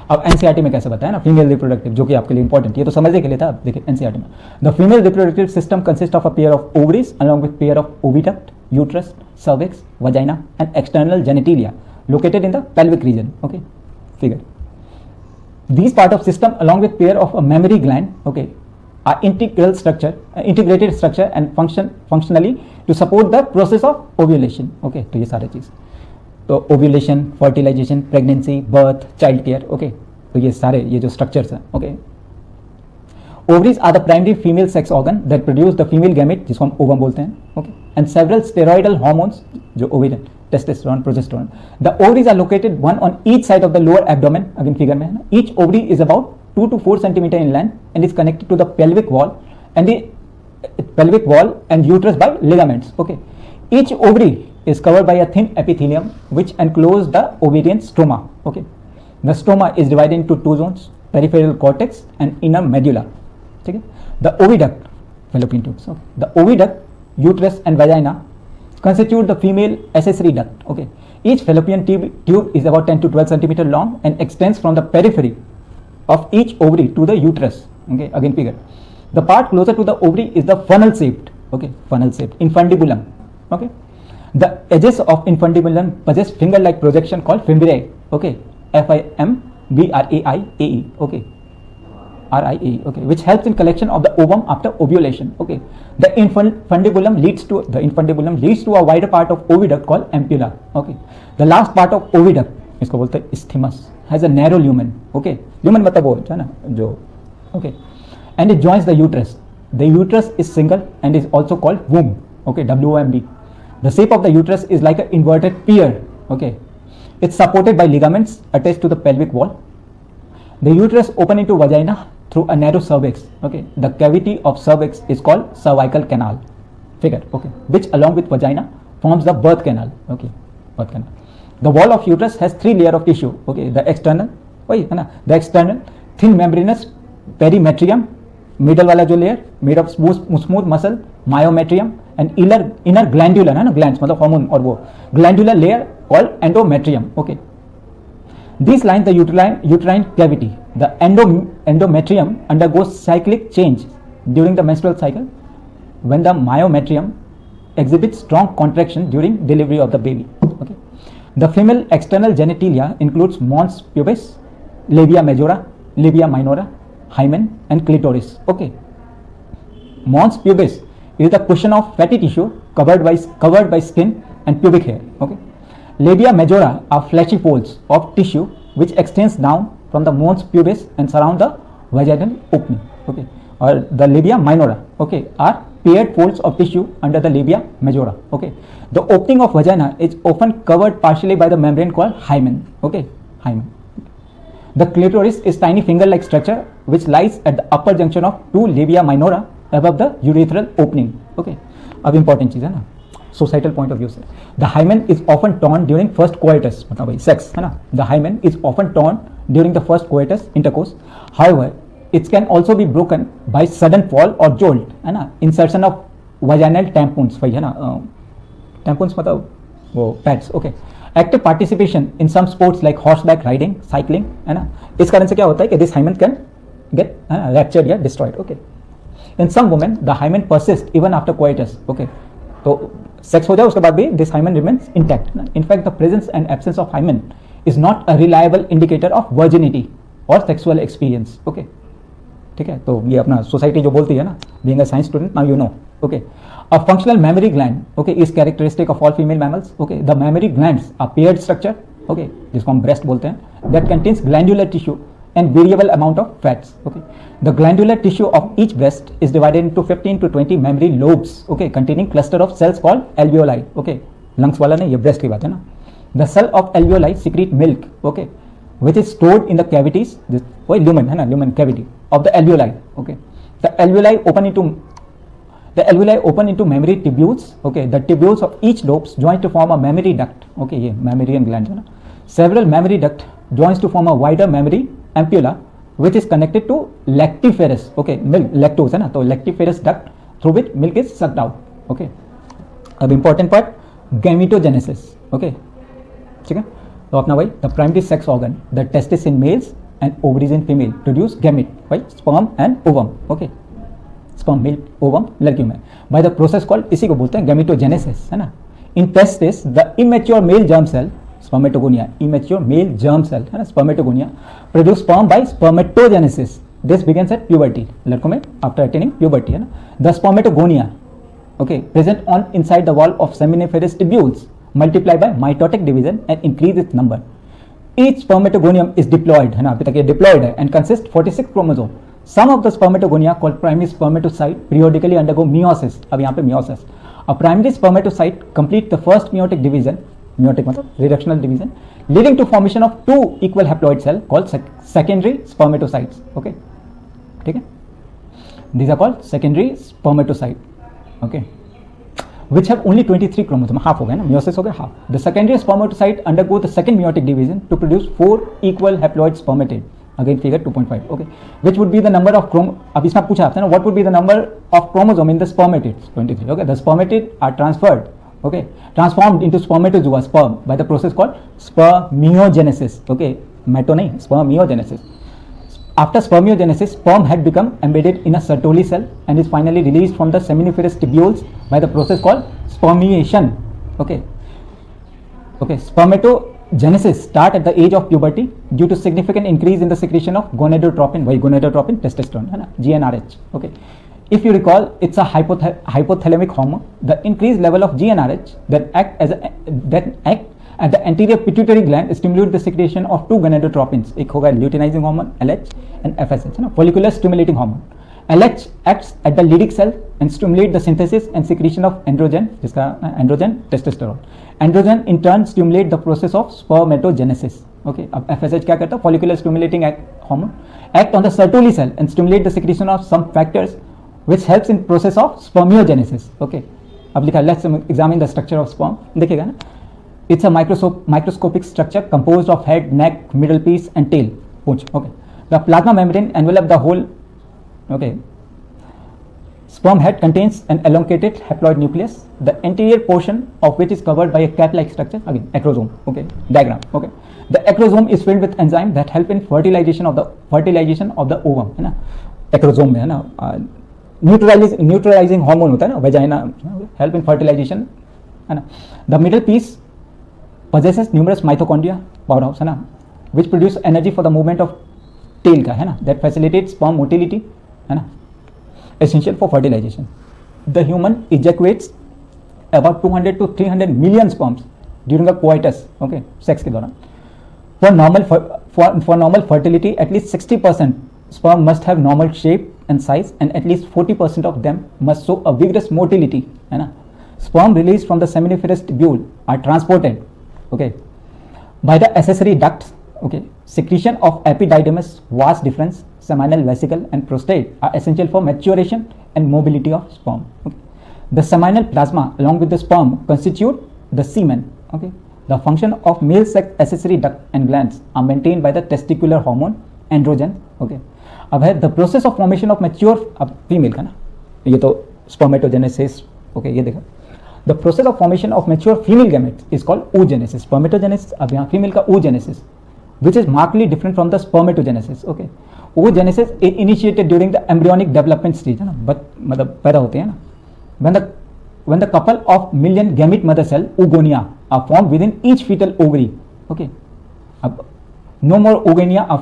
अब एनसीईआरटी में कैसे बताया ना, फीमेल रिप्रोडक्टिव, जो कि आपके लिए इंपॉर्टेंट, ये तो समझने के लिए था. देखिए एनसीईआरटी में the female reproductive system consist of a pair of ovaries along with pair of oviduct, uterus, cervix, vagina and external genitalia located in the pelvic region. Okay, figure. These part of system along with pair of a mammary gland, okay, are integrated structure and functionally to support the process of ovulation. Okay, तो ये सारे चीज, तो ovulation, fertilization, pregnancy, birth, child care. Okay, तो ये सारे ये जो structures हैं. Okay, ovaries are the primary female sex organ that produce the female gamete, जिसको हम ovum बोलते हैं. Okay, and several steroidal hormones, जो ovarian, testosterone, progesterone. The ovaries are located one on each side of the lower abdomen. Again figure में है ना. Each ovary is about 2 to 4 centimeter in length and is connected to the pelvic wall and uterus by ligaments. Okay. Each ovary is covered by a thin epithelium which enclose the ovarian stroma. Okay. The stroma is divided into two zones: peripheral cortex and inner medulla. ठीक है. The oviduct, fallopian tubes. Okay. The oviduct, uterus and vagina constitute the female accessory duct. Okay, each fallopian tube is about 10 to 12 centimeter long and extends from the periphery of each ovary to the uterus. Okay, again figure. The part closer to the ovary is the funnel shaped. Okay, funnel shaped infundibulum. Okay, the edges of infundibulum possess finger like projection called fimbriae. Okay, FIMBRAIAE. Okay, RIAE. Okay, which helps in collection of the ovum after ovulation. Okay, the infundibulum leads to a wider part of oviduct called ampulla. Okay, the last part of oviduct, इसको बोलते हैं isthmus, has a narrow lumen. Okay, lumen मतलब वो है ना जो, okay, and it joins the uterus. The uterus is single and is also called womb. Okay, WOMB. The shape of the uterus is like an inverted pear. Okay, it's supported by ligaments attached to the pelvic wall. The uterus open into vagina through a narrow cervix. Okay, the cavity of cervix is called cervical canal. Figure. Okay, which along with vagina forms the birth canal. Okay, birth canal. The wall of uterus has 3 layers of tissue. Okay, the external, वही है ना, the external thin membranous perimetrium, middle वाला जो layer made of smooth muscle myometrium, and inner glandular, है ना, glands मतलब hormone और वो glandular layer called endometrium. Okay, these line the uterine cavity. The endometrium undergoes cyclic change during the menstrual cycle when the myometrium exhibits strong contraction during delivery of the baby. Okay. The female external genitalia includes mons pubis, labia majora, labia minora, hymen and clitoris. Okay. Mons pubis is the cushion of fatty tissue covered by skin and pubic hair. Okay. Labia majora are fleshy folds of tissue which extends down from the mons pubis and surround the vaginal opening. Okay, or the labia minora, okay, are paired folds of tissue under the labia majora. Okay, the opening of vagina is often covered partially by the membrane called hymen. Okay, hymen. The clitoris is tiny finger-like structure which lies at the upper junction of two labia minora above the urethral opening. Okay, अब important चीज है ना, societal point of view से. The hymen is often torn during first coitus, मतलब भाई sex है ना. The hymen is often torn during the first coitus intercourse. However it can also be broken by sudden fall और jolt, है ना. Insertion of vaginal tampons, वही है ना, टैम्पून्स मतलब वो pads. Okay, active participation in some sports like horseback riding, cycling, है ना, इस कारण से क्या होता है कि this hymen can get ruptured या destroyed. Okay, in some women the hymen persist even after coitus. Okay, तो सेक्स हो जाए उसके बाद भी this hymen remains intact. In fact the presence and absence of hymen is not a reliable indicator of virginity और sexual experience. Okay, ठीक है, तो ये अपना सोसाइटी जो बोलती है ना, being a science student now you know. Okay, a functional mammary gland, okay, is characteristic of all female mammals. Okay, the mammary glands are paired structure, okay, जिसको हम breast बोलते हैं, that contains glandular tissue and variable amount of fats. Okay, the glandular tissue of each breast is divided into 15 to 20 mammary lobes, okay, containing cluster of cells called alveoli. Okay, lungs वाला नहीं, ये breast की बात है ना. The cell of alveoli secrete milk, okay, which is stored in the cavities, this lumen है ना, lumen cavity of the alveoli. Okay, the alveoli open into mammary tubules. Okay, the tubules of each lobes join to form a mammary duct. Okay, ये mammalian gland है ना. Several mammary duct joins to form a wider mammary ampulla which is connected to lactiferous. Okay, milk, lactose है ना, तो lactiferous duct through which milk is sucked out. Okay, अब important part gametogenesis. Okay, ठीक है, तो अपना भाई the primary sex organ, the testis in males and ovaries in female produce gamete, right, sperm and ovum. Okay, sperm male ovum लड़कियों में by the process called, इसी को बोलते हैं गैमेटोजेनेसिस, है ना. In testis the immature male germ cell spermatogonia, immature male germ cell है ना, spermatogonia produce sperm by spermatogenesis. This begins at puberty, लड़कों में आफ्टर अटेनिंग प्यूबर्टी, है ना. The spermatogonia, okay, present on inside the wall of seminiferous tubules multiply by mitotic division and increase its number. Each spermatogonium is diploid, है ना, अभी तक ये diploid है, and consist 46 chromosome. Some of the spermatogonia called primary spermatocyte periodically undergo meiosis. अब यहाँ पे meiosis. A primary spermatocyte complete the first meiotic division. Meiotic मतलब reductional division, leading to formation of two equal haploid cell called secondary spermatocytes. Okay, ठीक है? These are called secondary spermatocyte. Okay, which have only 23 chromosome. Half हो गया ना, meiosis हो गया half. The secondary spermatocyte undergo the second meiotic division to produce 4 equal haploid spermatid. Again figure 2.5. Okay, which would be the number of अब इसमें पूछा आपने ना, what would be the number of chromosome in the spermatids? 23. Okay, the spermatid are transferred, okay, transformed into spermatozoa, sperm, by the process called spermiogenesis. Okay, meto नहीं, spermiogenesis. After spermiogenesis, sperm had become embedded in a Sertoli cell and is finally released from the seminiferous tubules by the process called spermiation. Okay, okay, spermatogenesis start at the age of puberty due to significant increase in the secretion of gonadotropin, वही gonadotropin, testosterone, है ना, GnRH. Okay, if you recall, it's a hypothalamic hormone. The increased level of GnRH that act at the anterior pituitary gland stimulate the secretion of two gonadotropins. एक होगा luteinizing hormone LH and FSH, है ना, follicular stimulating hormone. LH acts at the Leydig cell and stimulate the synthesis and secretion of androgen, जिसका androgen testosterone. Androgen in turn stimulate the process of spermatogenesis. Okay, अब FSH क्या करता है? Follicular stimulating hormone act on the Sertoli cell and stimulate the secretion of some factors which helps in process of spermiogenesis. Okay, अब लिखा, let's examine the structure of sperm. देखिएगा ना, it's a microscopic structure composed of head, neck, middle piece and tail. Poonch. Okay, the plasma membrane envelop the whole. Okay, sperm head contains an elongated haploid nucleus, the anterior portion of which is covered by a cap-like structure. Again, acrosome. Okay, diagram. Okay, the acrosome is filled with enzyme that help in fertilization of the ovum, है ना. acrosome में है ना, neutralizing hormone होता है ना, vagina, help in fertilization, है ना. The middle piece possesses numerous mitochondria, powerhouse, है ना, which produce energy for the movement of tail का, है ना, that facilitates sperm motility, है ना, essential for fertilization. The human ejaculates about 200 to 300 million sperms during a coitus. Okay, sex के दौरान. For normal fertility, at least 60% sperm must have normal shape and size, and at least 40% of them must show a vigorous motility, है ना. Sperm released from the seminiferous tubule are transported, okay, by the accessory ducts. Okay, secretion of epididymis, vas deferens, seminal vesicle and prostate are essential for maturation and mobility of sperm. Okay. The seminal plasma along with the sperm constitute the semen. Okay. The function of male sex accessory duct and glands are maintained by the testicular hormone androgen. Okay. अब है the process of formation of mature, अब female का ना, ये तो spermatogenesis. Okay, ये देखा. The process of formation of mature female gametes is called oogenesis. Spermatogenesis, अब यहाँ फीमेल का oogenesis, which is markedly different from the spermatogenesis. Okay, oogenesis is initiated during the embryonic development stage, है ना, मतलब पैदा होते हैं ना, when the couple of million gamete mother cell oogonia are formed within each fetal ovary. Okay, अब no more oogonia are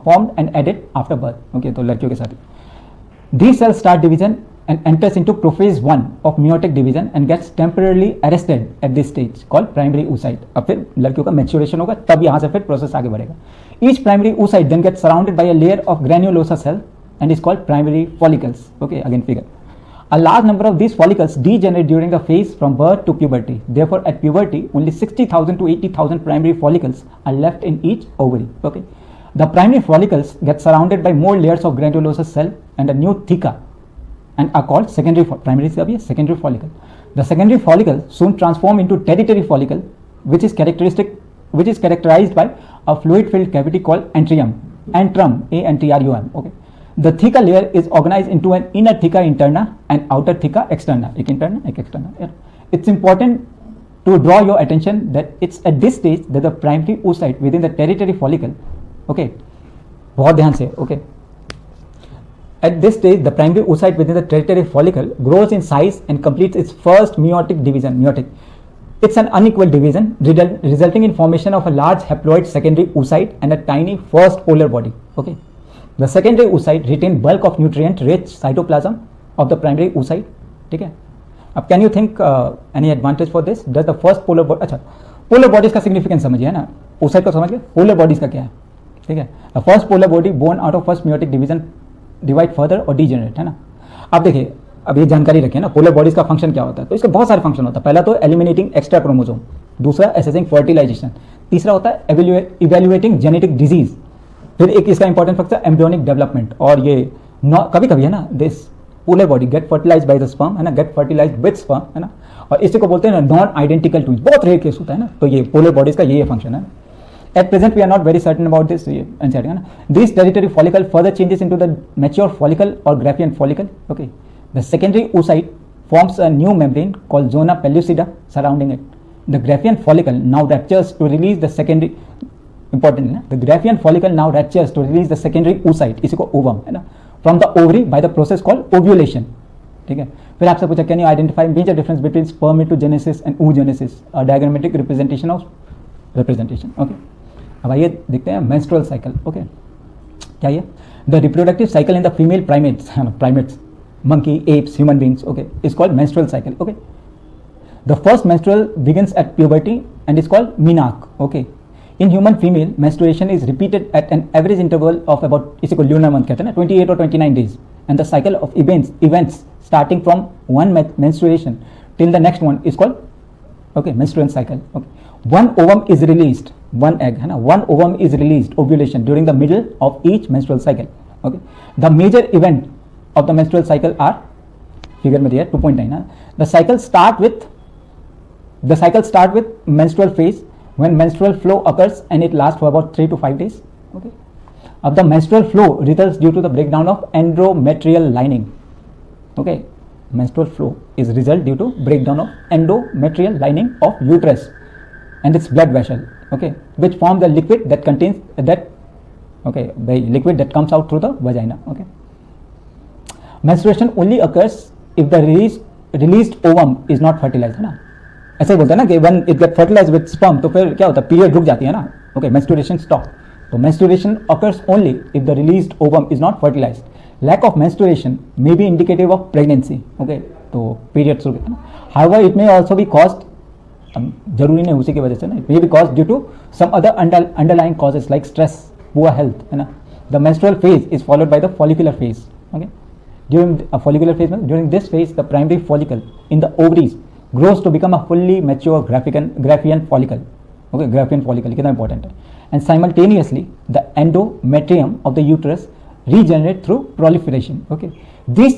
formed and added after birth. Okay, तो लड़कियों के साथ these cells start division and enters into prophase 1 of meiotic division and gets temporarily arrested at this stage called primary oocyte. अब फिर लड़कियों का maturation होगा, तब यहाँ से फिर प्रोसेस आगे बढ़ेगा. Each primary oocyte then gets surrounded by a layer of granulosa cell and is called primary follicles. Okay, again figure. A large number of these follicles degenerate during the phase from birth to puberty. Therefore, at puberty, only 60,000 to 80,000 primary follicles are left in each ovary. Okay, the primary follicles get surrounded by more layers of granulosa cell and a new theca, and are called secondary primary secondary follicle. The secondary follicle soon transform into tertiary follicle, which is characterized by a fluid-filled cavity called antrum, antrum. Okay, the theca layer is organized into an inner theca interna and outer theca externa. एक interna, एक externa. Yeah. It's important to draw your attention that it's at this stage that the primary oocyte within the tertiary follicle. Okay, बहुत ध्यान से. Okay. At this stage, the primary oocyte within the tertiary follicle grows in size and completes its first meiotic division. Meiotic. It's an unequal division resulting in formation of a large haploid secondary oocyte and a tiny first polar body. Okay. The secondary oocyte retain bulk of nutrient-rich cytoplasm of the primary oocyte. ठीक है. अब can you think any advantage for this? Does the first polar body, अच्छा polar bodies का significance समझिए ना, oocyte को समझ गए, polar bodies का क्या है, ठीक है. The first polar body born out of first meiotic division divide further और डीजेनरेट, है ना. अब देखिए, अब ये जानकारी रखिए ना, पोलर बॉडीज का फंक्शन क्या होता है. तो इसके बहुत सारे फंक्शन होता है. पहला तो एलिमिनेटिंग एक्स्ट्रा क्रोमोसोम, दूसरा असेसिंग फर्टिलाइजेशन, तीसरा होता है इवेल्युएटिंग जेनेटिक डिजीज, फिर एक इसका इंपॉर्टेंट फंक्शन एम्ब्रियोनिक डेवलपमेंट. और ये कभी कभी है ना, this polar body get fertilize by the sperm, है ना, गेट फर्टिलाइज विद स्पर्म, है ना. और इसी को बोलते हैं ना नॉन आइडेंटिकल ट्विंस, बहुत रेयर केस होता है ना. तो ये पोलर बॉडीज का ये फंक्शन है. At present, we are not very certain about this. This tertiary follicle further changes into the mature follicle or Graafian follicle. Okay, the secondary oocyte forms a new membrane called zona pellucida surrounding it. The Graafian follicle now ruptures to release the secondary. Important है ना? The Graafian follicle now ruptures to release the secondary oocyte, इसी को ovum है ना, from the ovary by the process called ovulation. ठीक है. फिर आपसे पूछा, can you identify major difference between spermatogenesis and oogenesis? A diagrammatic representation of representation. Okay. अब आइए देखते हैं मेंस्ट्रुअल साइकिल. ओके, क्या ये the reproductive cycle in the female primates, monkey, apes, human beings. Okay, is called menstrual cycle. Okay, the first menstrual begins at puberty and is called मीनाक. Okay, in human female menstruation is repeated at an average interval of about, इसी को lunar month कहते हैं ना, 28 और 29 days, and the cycle of events starting from one menstruation till the next one is called, okay, menstrual cycle. Okay, one ovum is released, one egg है ना, one ovum is released, ovulation, during the middle of each menstrual cycle. Okay, the major event of the menstrual cycle are, figure में दिया 2.9 है. The cycle start with menstrual phase when menstrual flow occurs and it lasts for about 3 to 5 days. Okay, अब the menstrual flow results due to the breakdown of endometrial lining. Okay, menstrual flow is result due to breakdown of endometrial lining of uterus and its blood vessel, okay, which form the liquid that contains that, okay, the liquid that comes out through the vagina. Okay, menstruation only occurs if the released ovum is not fertilized, है ना. ऐसे ही बोलते हैं ना कि when it get fertilized with sperm, तो फिर क्या होता है, पीरियड रुक जाती है ना. Okay, menstruation stop. तो menstruation occurs only if the released ovum is not fertilized. Lack of menstruation may be indicative of pregnancy. Okay, तो पीरियड रुक गया ना. However, it may also be caused, जरूरी नहीं उसी की वजह से ना, may be cause due to some other underlying causes like stress, poor health, है ना. The menstrual phase is followed by the follicular phase. Okay, during follicular phase में, during this phase the primary follicle in the ovaries grows to become a fully mature Graafian follicle. Okay, Graafian follicle कितना important है. And simultaneously the endometrium of the uterus regenerate through proliferation. Okay, these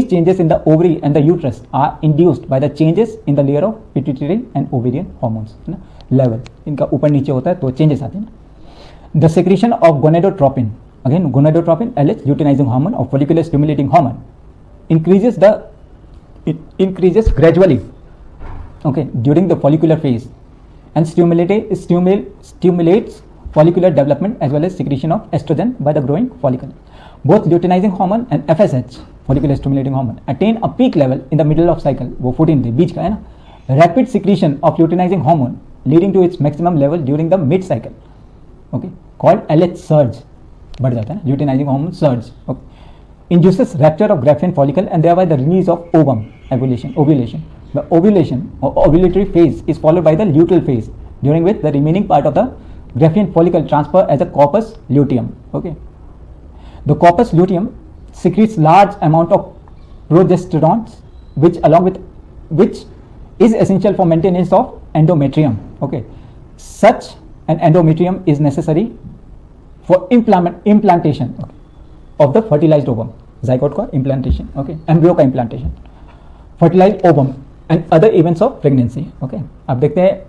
changes in the ovary and the uterus are induced by the changes in the layer of pituitary and ovarian hormones. है ना, level इनका ऊपर नीचे होता है तो changes आते हैं ना. The secretion of gonadotropin, again gonadotropin, LH, luteinizing hormone or follicular stimulating hormone, increases the it increases gradually, okay, during the follicular phase and stimulates follicular development as well as secretion of estrogen by the growing follicle. Both luteinizing hormone and FSH, follicular stimulating hormone, attain a peak level in the middle of cycle. वो 14 day बीच का है ना. Rapid secretion of luteinizing hormone leading to its maximum level during the mid cycle, okay, called LH surge. बढ़ जाता है ना, luteinizing hormone surge, okay, induces rupture of Graafian follicle and thereby the release of ovum, ovulation. The ovulation or ovulatory phase is followed by the luteal phase, during which the remaining part of the Graafian follicle transfer as a corpus luteum. Okay, the corpus luteum secretes large amount of progesterone, which is essential for maintenance of endometrium. Okay, such an endometrium is necessary for implantation of the fertilized ovum, zygote का implantation, okay, embryo का implantation, fertilized ovum and other events of pregnancy. Okay, अब देखते हैं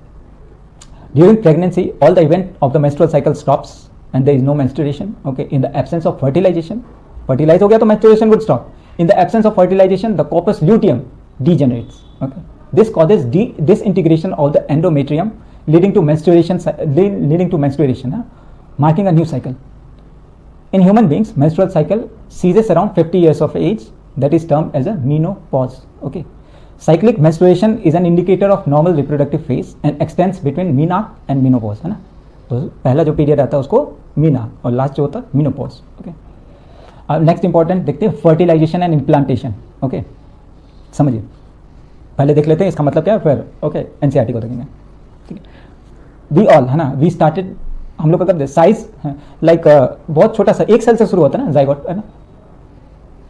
during pregnancy all the event of the menstrual cycle stops and there is no menstruation. Okay, in the absence of fertilization, fertilize हो गया तो menstruation would stop. In the absence of fertilization, the corpus luteum degenerates. Okay, this causes disintegration of the endometrium, leading to menstruation, marking a new cycle. In human beings, menstrual cycle ceases around 50 years of age, that is termed as a menopause. Okay, cyclic menstruation is an indicator of normal reproductive phase and extends between menarche and menopause, है ना. तो पहला जो period आता है उसको मीना और last जो होता है menopause. Okay, अब नेक्स्ट इंपॉर्टेंट देखते हैं फर्टिलाइजेशन एंड इम्प्लांटेशन. ओके, समझिए, पहले देख लेते हैं इसका मतलब क्या है, फिर ओके एनसीईआरटी को देखेंगे. ठीक है, वी ऑल है ना, वी स्टार्टेड, हम लोग का साइज लाइक बहुत छोटा सा, एक सेल से शुरू होता है ना जाइगोट, है ना,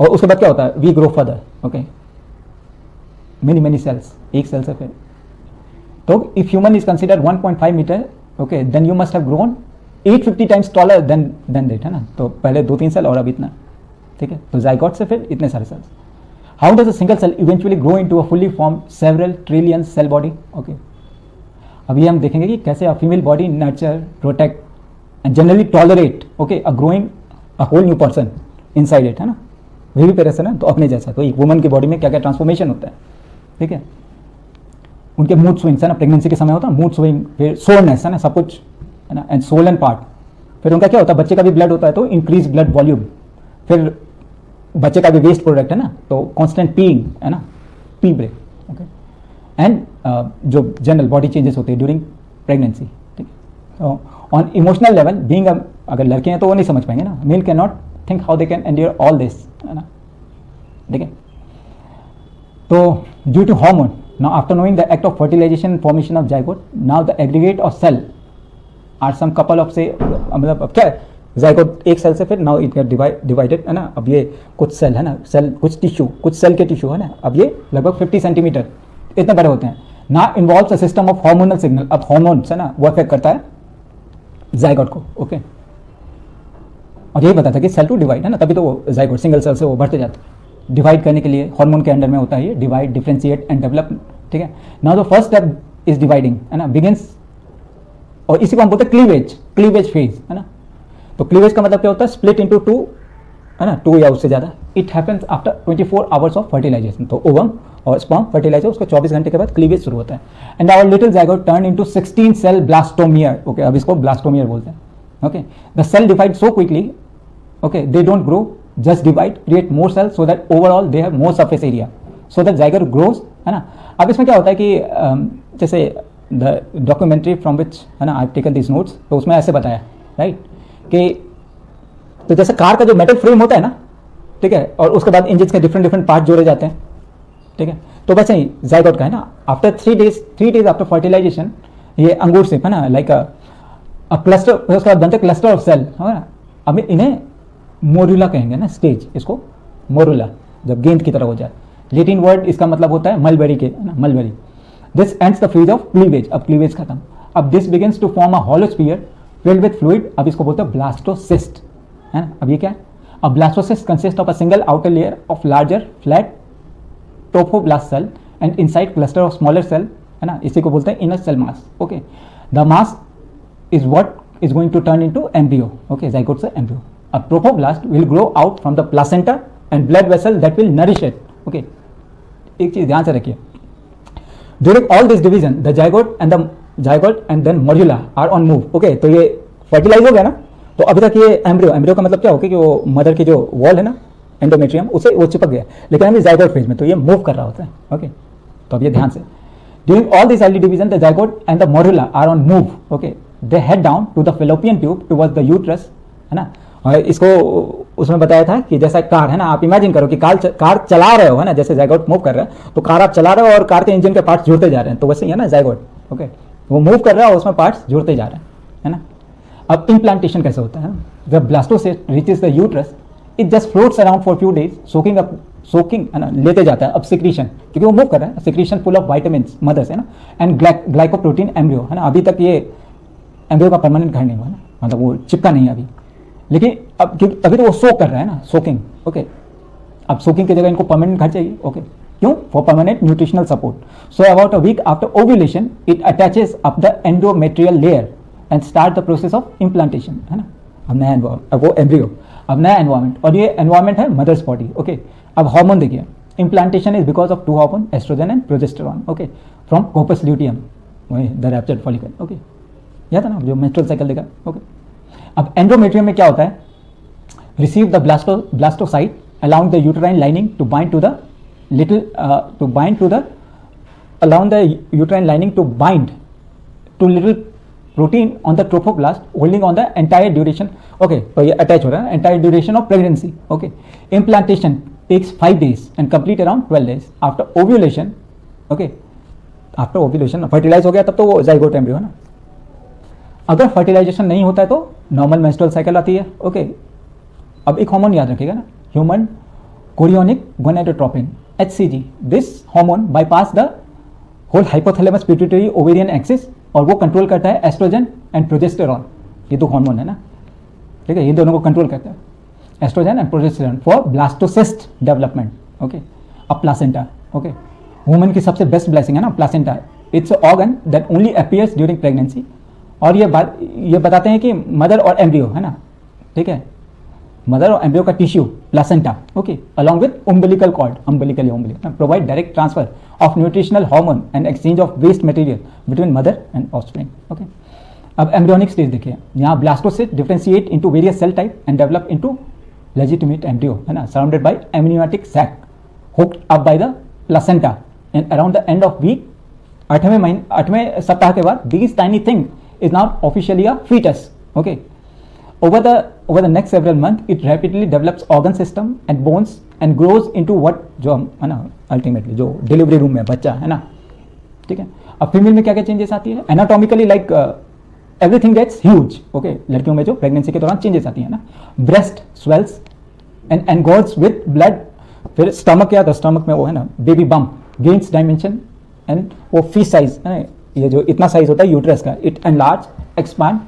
और उसके बाद क्या होता है, we grow further. Okay, many cells, एक सेल से फिर. तो if human is considered 1.5 metre, okay, then you must have grown 850 times taller than that, है ना. तो पहले 2-3 सेल और अब इतना. ठीक है, तो जाइगोट से फिर इतने सारे cells. How does a single cell eventually grow into a fully form several trillion cell body. Okay, अब ये हम देखेंगे कि कैसे a female body nurture, protect and generally tolerate, okay, a growing a whole new person inside it, है ना. वही भी पेरेस है ना, तो अपने जैसा. तो एक वुमन की बॉडी में क्या क्या ट्रांसफॉर्मेशन होता है. ठीक है, उनके मूड स्विंग्स है ना, प्रेगनेंसी के समय होता है मूड स्विंग, फिर सोरनेस है ना, सब कुछ है ना, एंड सोलन पार्ट. फिर उनका क्या होता है, बच्चे का भी ब्लड होता है तो इंक्रीज ब्लड वॉल्यूम. फिर बच्चे का भी वेस्ट प्रोडक्ट है ना, तो कांस्टेंट पीइंग, है ना, पी ब्रेक. ओके, एंड जो जनरल बॉडी चेंजेस होते हैं ड्यूरिंग प्रेगनेंसी. ठीक है, ऑन इमोशनल लेवल बीइंग, अगर लड़के हैं तो वो नहीं समझ पाएंगे ना, male can not think how they can endure all this, है ना. ठीक है, तो due to hormone, now after knowing the act of fertilization and formation of zygote, now the aggregate of cell are some couple of say, मतलब अब क्या है, zygote एक सेल से फिर now it get divided, है ना. अब ये कुछ सेल है ना, सेल कुछ टिश्यू, कुछ सेल के टिश्यू है ना, अब ये लगभग 50 सेंटीमीटर इतने बड़े होते हैं. ना involve a system of hormonal signal. अब हार्मोन्स है ना, वो अफेक्ट करता है zygote को. ओके, और यही बताता है कि सेल टू डिवाइड, है ना, तभी तो वो zygote सिंगल सेल से वो बढ़ते जाते हैं. डिवाइड करने के लिए हार्मोन के अंडर में होता है ये डिवाइड, डिफरेंशिएट एंड डेवलप. ठीक है, now the first step is dividing, है ना, बिगिंस, और इसी को हम बोलते हैं क्लीवेज फेज, है ना. तो क्लीवेज का मतलब क्या होता है, स्प्लिट इनटू 2, है ना, 2 या उससे ज़्यादा. It happens after 24 hours of fertilization. तो ओवम और स्पर्म फर्टिलाइज हो, उसको 24 घंटे के बाद क्लीवेज शुरू होता है. And our little zygote turn into 16 cell blastomere. Okay, अब इसको ब्लास्टोमियर बोलते हैं. Okay, the cell divide so quickly, okay, they don't grow, just divide, create more cells so that overall they have more surface area, so that zygote grows, है ना. अब इसमें क्या होता है कि जैसे द डॉक्यूमेंट्री फ्रॉम विच, है ना, I have taken this notes, तो उसमें ऐसे बताया, राइट, कि तो जैसे कार का जो मेटल फ्रेम होता है ना, ठीक है, और उसके बाद इंजन के डिफरेंट पार्ट जोड़े जाते हैं. ठीक है, तो वैसे ही zygote का है ना, आफ्टर 3 days आफ्टर फर्टिलाइजेशन, ये अंगूर से, है ना, लाइक अ क्लस्टर, उसके बाद बनते क्लस्टर ऑफ सेल, है ना. अब इन्हें मोरुला कहेंगे ना, स्टेज, इसको मोरुला, जब गेंद की तरह हो जाए. लेटिन वर्ड इसका मतलब होता है मलबेरी के, ना, mulberry. This ends the phase of cleavage. अब क्लीवेज खत्म. अब this begins to form a hollow sphere filled with fluid. अब इसको बोलते हैं ब्लास्टोसिस्ट, है ना. अब ये क्या है, a blastocyst consist of a single outer layer of larger flat trophoblast cell and inside cluster of smaller cell, है ना. इसी को बोलते हैं inner cell mass. Okay, the mass is what is going to turn into embryo. Okay, zygote से embryo. A trophoblast will grow out from the placenta and blood vessel that will nourish it. Okay, एक चीज़ ध्यान से रखिए, during all this division the zygote and then morula are on move. Okay, तो ये fertilise हो गया ना, तो अभी तक ये एम्ब्रियो का मतलब क्या हो गया कि वो मदर की जो वॉल है ना एंडोमेट्रियम उसे वो चिपक गया, लेकिन अभी जाइगोट फेज में तो ये मूव कर रहा होता है। ओके, तो अब ये ध्यान से, during all this early division the zygote and the morula are on move. Okay, they head down to the fallopian tube towards the uterus, है ना। और इसको उसमें बताया था कि जैसा कार है ना, आप इमेजिन करो कि कार चला रहे हो, है ना, जैसे जाइगोट मूव कर रहा है तो कार आप चला रहे हो और कार के इंजन के पार्ट्स जुड़ते जा रहे हैं, तो वैसे ही है ना जाइगोट। ओके, वो मूव कर रहा है और उसमें पार्ट्स जुड़ते जा रहे हैं, है ना। अब इम्प्लांटेशन कैसे होता है, जब blastocyst reaches the uterus it just floats around for few days, soaking है ना, लेते जाता है अब सिक्रीशन, क्योंकि वो मूव कर रहा है, secretion full of vitamins mother से ना, एंड ग्लाइकोप्रोटीन एम्ब्रियो, है ना। अभी तक ये एम्ब्रियो का परमानेंट घर नहीं हुआ ना, मतलब वो चिपका नहीं है अभी, लेकिन अब अभी तो वो सोक कर रहा है ना, सोकिंग। ओके, अब सोकिंग की जगह इनको परमानेंट घर चाहिए। ओके, क्यों? For permanent nutritional support. So about a week after ovulation it attaches up the endometrial layer and start the process of implantation, है ना। अब नया वो एम्ब्रियो, अब नया एनवायरमेंट, और ये एनवायरमेंट है मदर्स बॉडी। ओके, अब हार्मोन देखिए, implantation is because of two hormone, oestrogen and progesterone. Okay, from corpus luteum, वही द रैप्चर्ड फॉलिकल। ओके, याद है ना जो मेंस्ट्रुअल साइकिल देखा। ओके, अब एंडोमेट्रियम में क्या होता है, receive the blastocyte along the uterine lining to bind to the little protein on the trophoblast holding on the entire duration. Okay, तो ये अटैच हो रहा है entire duration of pregnancy. Okay, implantation takes 5 days and complete around 12 days after ovulation. Okay, after ovulation fertilize हो गया तब तो वो जाइगोट एम्ब्रियो है ना। अगर फर्टिलाइजेशन नहीं होता है तो नॉर्मल मेंस्ट्रुअल साइकिल आती है। ओके, अब एक हार्मोन याद रखिएगा ना, human chorionic gonadotropin HCG। This hormone bypass the whole hypothalamus pituitary ovarian axis और वो कंट्रोल करता है एस्ट्रोजन एंड प्रोजेस्टेरॉन, ये दो हार्मोन है ना, ठीक है, ये दोनों को कंट्रोल करता है, estrogen and progesterone for blastocyst development. Okay, अब प्लासेंटा। ओके, वुमेन की सबसे बेस्ट ब्लेसिंग है ना placenta, it's organ that only appears during pregnancy, और ये बताते हैं कि मदर और एम्ब्रियो, है ना, ठीक है, मदर और एम्ब्रियो का tissue placenta, okay, along with umbilical cord, provide direct transfer of nutritional hormone and exchange of waste material between mother and offspring. Okay, अब एम्ब्रियोनिक स्टेज देखिए, यहाँ blastocyst differentiate into various cell type and develop into legitimate embryo, है ना, surrounded by amniotic sac hooked up by the placenta, and around the end of week 8वें सप्ताह के बाद these tiny thing is now officially a fetus. Okay, over the next several months it rapidly develops organ system and bones and grows into what जो है ना ultimately जो delivery room में बच्चा है ना, ठीक है। अब फीमेल में क्या क्या चेंजेस आती है, anatomically like everything gets huge. Okay, लड़कियों में जो प्रेगनेंसी के दौरान चेंजेस आती है ना, breast swells and engorge with blood, फिर स्टमक क्या था, स्टमक में वो है ना baby bump gains dimension and वो फीस साइज है ना, ये जो इतना साइज होता है यूट्रस का, it enlarge expand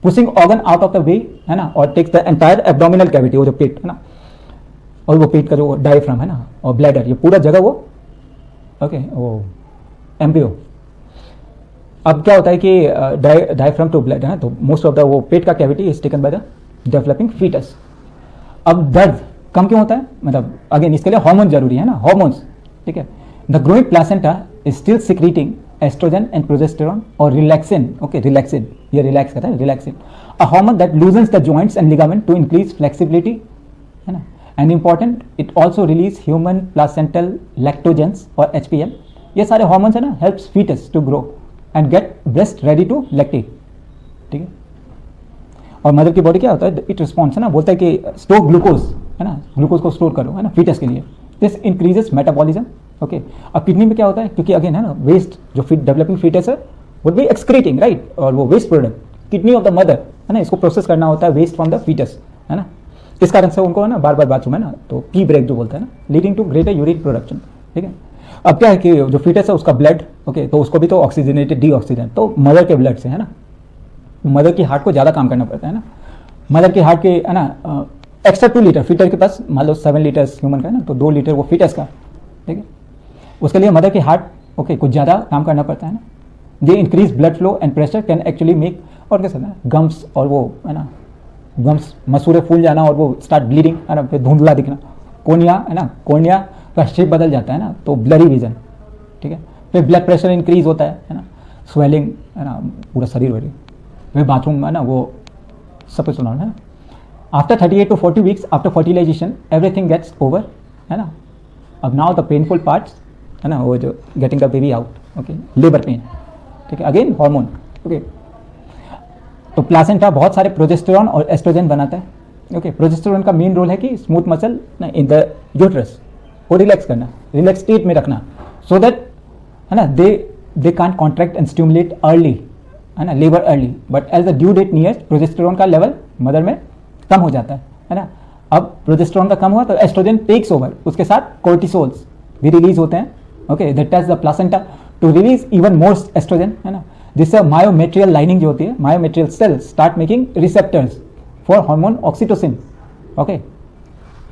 pushing organ out of the way, है ना, और takes the entire abdominal cavity, वो जो पेट है ना, और वो पेट का जो डायफ्राम है ना और ब्लैडर, ये पूरा जगह वो ओके वो एम्ब्रियो। अब क्या होता है कि डायफ्राम टू ब्लैडर है ना, तो मोस्ट ऑफ द वो पेट का cavity is taken by the developing fetus. अब दर्द कम क्यों होता है, मतलब अगेन इसके लिए हार्मोन जरूरी है ना, हार्मोन्स, ठीक है। The growing placenta is still secreting oestrogen and progesterone और रिलैक्सिन। ओके, रिलैक्सिन, ये रिलैक्स करता है, relaxin, a hormone that loosens the joints and ligament to increase flexibility, है ना, and important it also release human placental lactogens और HPL। ये सारे hormones है ना helps foetus to grow and get breast ready to lactate, ठीक है। और मदर की बॉडी क्या होता है, इट रिस्पॉन्स है ना, बोलता है कि स्टोर ग्लूकोज, है ना, ग्लूकोज को स्टोर करो, है ना, फीटस के लिए, दिस इंक्रीजेस मेटाबॉलिज्म। ओके, अब किडनी में क्या होता है, क्योंकि अगेन है ना वेस्ट जो डेवलपिंग फीटस है वुड बी एक्सक्रीटिंग, राइट, और वो waste product kidney of the mother है ना, इसको प्रोसेस करना होता है वेस्ट फ्रॉम द फीटस, है ना, इस कारण से उनको है ना बार बार बाथरूम है ना तो पी ब्रेक जो बोलते हैं ना, leading to greater urine production, ठीक है। अब क्या है कि जो फीटस है उसका ब्लड, ओके, तो उसको भी तो ऑक्सीजनेटेड डीऑक्सीजन तो मदर के ब्लड से, है ना, मदर की हार्ट को ज़्यादा काम करना पड़ता है ना, मदर की हार्ट के है ना एक्स्ट्रा 2 लीटर, फीटर के पास मान लो 7 लीटर्स ह्यूमन का है ना, तो 2 लीटर वो फीटस का, ठीक है, उसके लिए मदर की हार्ट ओके कुछ ज़्यादा काम करना पड़ता है ना। ये increase blood flow and pressure can actually make और कैसे ना गम्स, और वो है ना गम्स मसूरे फूल जाना और वो स्टार्ट ब्लीडिंग है ना, फिर धुंधला दिखना, कोर्निया है ना, कोर्निया का शेप बदल जाता है ना, तो ब्लरी विजन, ठीक है। फिर ब्लड प्रेशर इंक्रीज होता है ना, स्वेलिंग है ना, पूरा शरीर भरी, फिर बाथरूम में ना वो सब कुछ सुना है ना। After 38 to 40 weeks after fertilization everything gets over, है ना। अब नाउ द पेनफुल पार्ट्स, है ना, वो जो getting the baby out, okay, labour pain, ठीक है, अगेन हार्मोन, ओके। तो प्लासेंटा बहुत सारे प्रोजेस्टेरॉन और एस्ट्रोजन बनाता है, ओके। प्रोजेस्टेरॉन का मेन रोल है कि smooth muscle in the uterus को रिलैक्स करना, रिलैक्स स्टेट में रखना, सो दैट, है ना, they can't contract and stimulate early, है ना, labour early. But as the due date nears progesterone का लेवल मदर में कम हो जाता है ना। अब प्रोजेस्टेरॉन का कम हुआ तो एस्ट्रोजन टेक्स ओवर, उसके साथ कोर्टिसोल्स भी रिलीज होते हैं, okay, that tells the placenta to release even more estrogen, है ना। जिससे मायोमेट्रियल लाइनिंग जो होती है, myometrial cells start making receptors for hormone oxytocin, okay,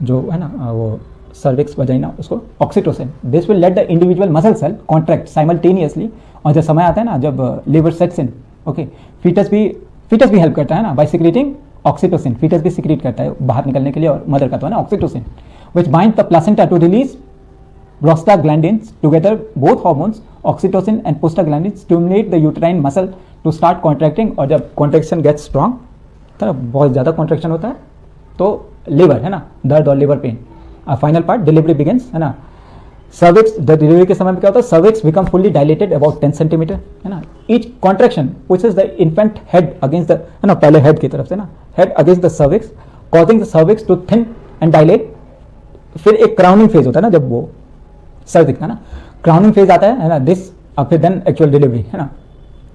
जो है ना वो सर्विक्स वजाइना उसको oxytocin. This will let the individual muscle cell contract simultaneously, और जब समय आता है ना, जब labour sets in, okay, fetus भी हेल्प करता है ना बाय सिक्रेटिंग ऑक्सीटोसिन, फीटस भी सिक्रेट करता है बाहर निकलने के लिए, और मदर का तो है ना oxytocin, which bind the placenta to release prostaglandins together. Both hormones oxytocin and prostaglandins stimulate the uterine muscle to start contracting, और जब contraction gets strong, तो बहुत ज़्यादा contraction होता है तो लेबर, है ना, दर्द और labour pain. Final part delivery begins, है ना। सर्विक्स, डिलीवरी के समय में क्या होता है, cervix become fully dilated about 10 centimetre, है ना। Each contraction pushes the infant head against the, है ना, पहले हेड की तरफ से ना, head against the cervix, causing the cervix to thin and dilate. फिर एक क्राउनिंग फेज होता है ना, जब वो सर्विक्स का ना क्राउनिंग फेज आता है ना, दिस, अब फिर देन एक्चुअल डिलीवरी, है ना।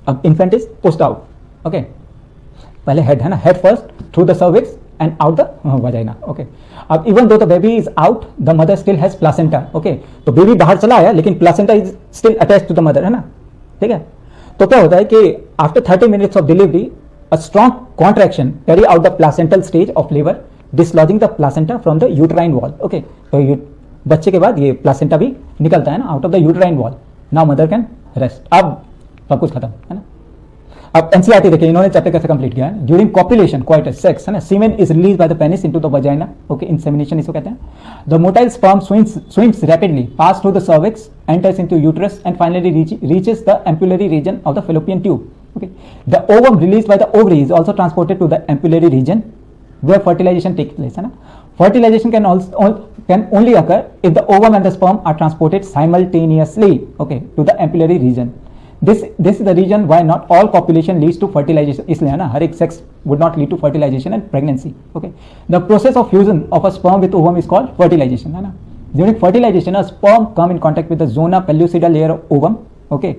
अब infant is pushed out, okay, पहले हेड, है ना, head first through the cervix and out the vagina, okay. अब even though the baby is out, the mother still has placenta, okay, तो baby बाहर चला आया लेकिन placenta is still attached to the mother, है ना, ठीक है। तो क्या होता है कि after 30 minutes of delivery a strong contraction carry out the placental stage of labour, dislodging the placenta from the uterine wall, okay. तो बच्चे के बाद ये प्लासेंटा भी निकलता है ना out of the uterine wall, now mother can rest. अब सब कुछ खत्म, है ना। अब एनसीईआरटी देखिए, इन्होंने चैप्टर कैसे कंप्लीट किया है। ड्यूरिंग कॉपुलेशन, कोइटस, सेक्स, है ना, semen is release by the penis into the vagina, okay, insemination इसको कहते हैं। The motile sperm swims rapidly pass through the cervix, enters into uterus and finally reaches the ampullary region of the fallopian tube, okay. The ovum released by the ovary is also transported to the ampullary region where fertilization takes place, है ना। Fertilization can only occur if the ovum and the sperm are transported simultaneously, okay, to the ampullary region. This is the reason why not all copulation leads to fertilization. इसलिए है ना, हर एक sex would not lead to fertilization and pregnancy, okay. The process of fusion of a sperm with ovum is called fertilization, है ना। During fertilization, a sperm come in contact with the zona pellucida layer of ovum, okay,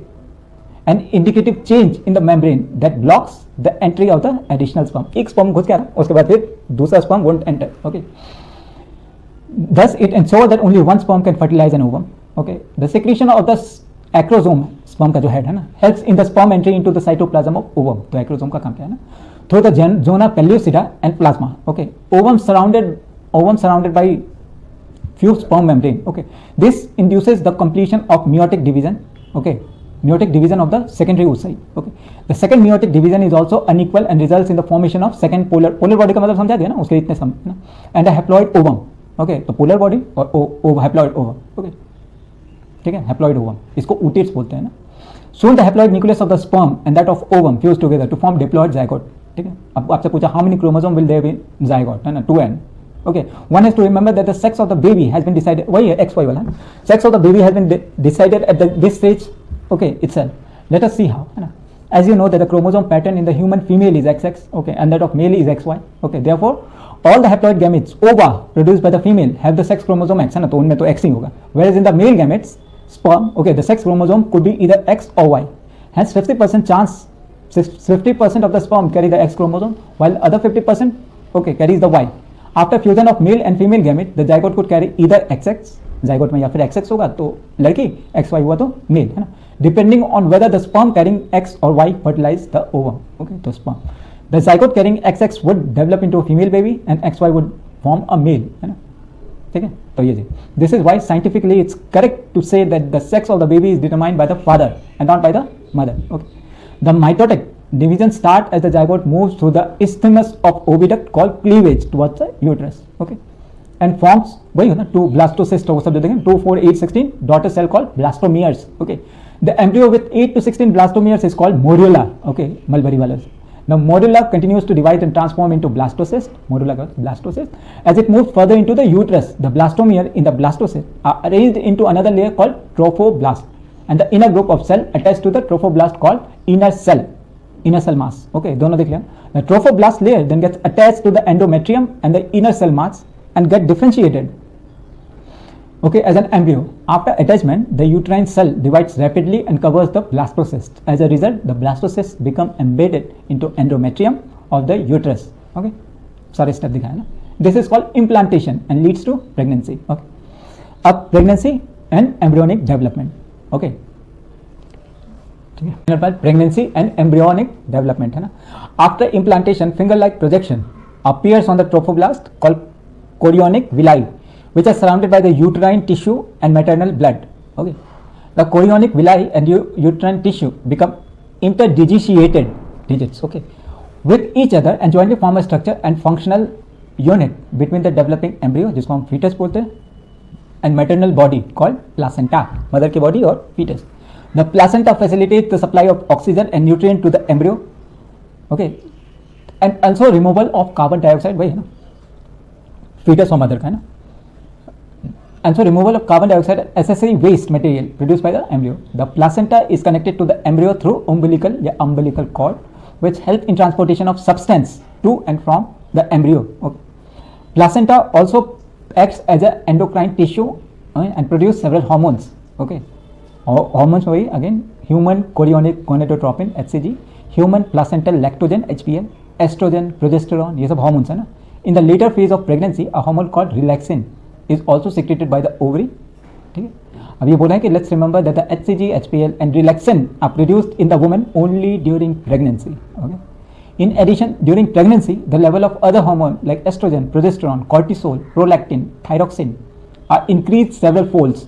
an indicative change in the membrane that blocks the entry of the additional sperm. एक sperm घुस गया, उसके बाद फिर दूसरा sperm won't enter, okay. Thus, it ensures that only one sperm can fertilize an ovum, okay. The secretion of the acrosome, sperm का जो head है ना, helps in the sperm entry into the cytoplasm of ovum. तो acrosome का काम क्या है ना, through the zona pellucida and plasma, okay. Ovum surrounded by few sperm membrane, okay. This induces the completion of meiotic division, okay. Meiotic division of the secondary oocyte, okay. The second meiotic division is also unequal and results in the formation of second polar body का मतलब समझा दिया ना, उसके इतने समझ ना, and a haploid ovum, okay. तो polar body और haploid ovum, okay, ठीक है, haploid ovum, इसको ootids बोलते हैं ना. Soon the haploid nucleus of the sperm and that of ovum fuse together to form diploid zygote, ठीक है. अब आपसे पूछा how many chromosome will there be in zygote, है ना, 2n. Okay, one has to remember that the sex of the baby has been decided. वही है XY वाला. Sex of the baby has been decided at this stage, okay, itself. Let us see how. है ना. As you know that the chromosome pattern in the human female is XX, okay, and that of male is XY, okay. Therefore, all the haploid gametes ova produced by the female have the sex chromosome X, है ना, तो उनमें तो X ही होगा. Whereas in the male gametes, sperm, okay, the sex chromosome could be either X or Y. Hence, 50% chance, 50% of the sperm carry the X chromosome, while other 50%, okay, carries the Y. After fusion of male and female gamete, the zygote could carry either XX, zygote में या फिर XX होगा तो लड़की, XY हुआ तो mail, है ना. Depending on whether the sperm carrying X or Y fertilize the ovum, okay, तो sperm. The zygote carrying XX would develop into a female baby and XY would form a male, है ना. ठीक है, तो ये जी. This is why scientifically it's correct to say that the sex of the baby is determined by the father and not by the mother, okay. The mitotic division start as the zygote moves through the isthmus of oviduct called cleavage towards the uterus, okay. and forms वही है ना 2 blastocyst वो सब जो देखें 2, 4, 8, 16 daughter cell called blastomeres. Okay, the embryo with 8 to 16 blastomeres is called morula. Okay, Mulberry Wallace. Now morula continues to divide and transform into blastocyst. Morula blastocyst. As it moves further into the uterus, the blastomere in the blastocyst are arranged into another layer called trophoblast, and the inner group of cell attached to the trophoblast called inner cell mass. Okay, दोनों देख लिया. The trophoblast layer then gets attached to the endometrium and the inner cell mass and get differentiated. Okay, as an embryo. After attachment, the uterine cell divides rapidly and covers the blastocyst. As a result, the blastocyst become embedded into endometrium of the uterus. Okay, सारे step दिखाया ना. This is called implantation and leads to pregnancy. Okay, अब pregnancy and embryonic development. Okay, pregnancy and embryonic development है ना. After implantation, finger-like projection appears on the trophoblast called chorionic villi, which are surrounded by the uterine tissue and maternal blood. Okay, the chorionic villi and uterine tissue become interdigitated digits. Okay, with each other and jointly form a structure and functional unit between the developing embryo, जिसको हम fetus बोलते हैं, and maternal body called placenta, mother की body और fetus. The placenta facilitates the supply of oxygen and nutrient to the embryo. Okay, and also removal of carbon dioxide. वही है ना, fetus और mother का है ना. And so removal of carbon dioxide accessory waste material produced by the embryo. The placenta is connected to the embryo through umbilical cord, which help in transportation of substance to and from the embryo. Okay. Placenta also acts as an endocrine tissue and produce several hormones. Okay. Hormones वही again human chorionic gonadotropin HCG, human placental lactogen HPL, estrogen, progesterone, ये सब hormones है ना. In the later phase of pregnancy, a hormone called relaxin is also secreted by the ovary. ठीक है. अब ये बोला है कि let's remember that the HCG, HPL and relaxin are produced in the woman only during pregnancy. Okay. In addition, during pregnancy, the level of other hormone like estrogen, progesterone, cortisol, prolactin, thyroxine are increased several folds.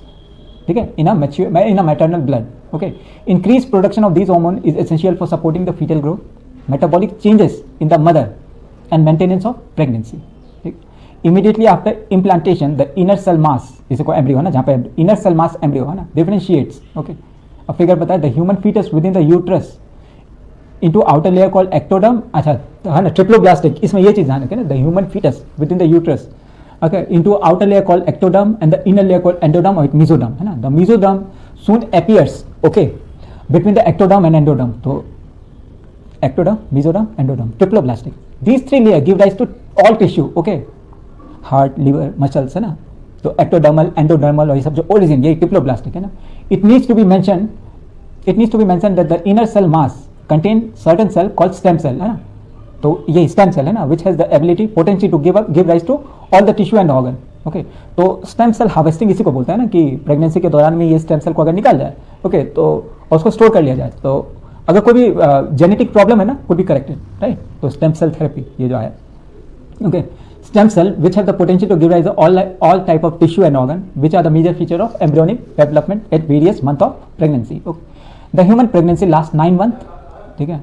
ठीक है, in a maternal blood. Okay, increased production of these hormones is essential for supporting the fetal growth, metabolic changes in the mother, and maintenance of pregnancy. ठीक, immediately after implantation, the inner cell mass, इसे को embryo है ना, जहाँ पे inner cell mass embryo है ना, differentiates. Okay, अब फिगर बताया the human fetus within the uterus into outer layer called ectoderm. अच्छा है ना, triploblastic, इसमें ये चीज़ ध्यान रखें ना, the human fetus within the uterus. Okay, into outer layer called ectoderm and the inner layer called endoderm or mesoderm है ना. The mesoderm soon appears, okay, between the ectoderm and endoderm. तो ectoderm, mesoderm, endoderm, triploblastic. These three layers give rise to all tissue, okay, heart, liver, muscles है ना. तो ectodermal, endodermal और ये सब जो origin ये triploblastic है ना. It needs to be mentioned that the inner cell mass contain certain cell called stem cell है ना. तो ये स्टेम सेल है ना, which has the ability potential to give rise to all the tissue and organ. Okay, तो stem cell harvesting इसी को बोलते हैं ना, कि प्रेगनेंसी के दौरान में ये स्टेम सेल को अगर निकाल जाए, ओके, तो उसको स्टोर कर लिया जाए, तो अगर कोई भी जेनेटिक प्रॉब्लम है ना, कुड बी करेक्टेड, राइट. तो स्टेम सेल थेरेपी ये जो है, okay, stem cell which have the potential to give rise all type of tissue and organ which are the major feature of embryonic development at various month of pregnancy. Okay, the human pregnancy last 9 month. ठीक है,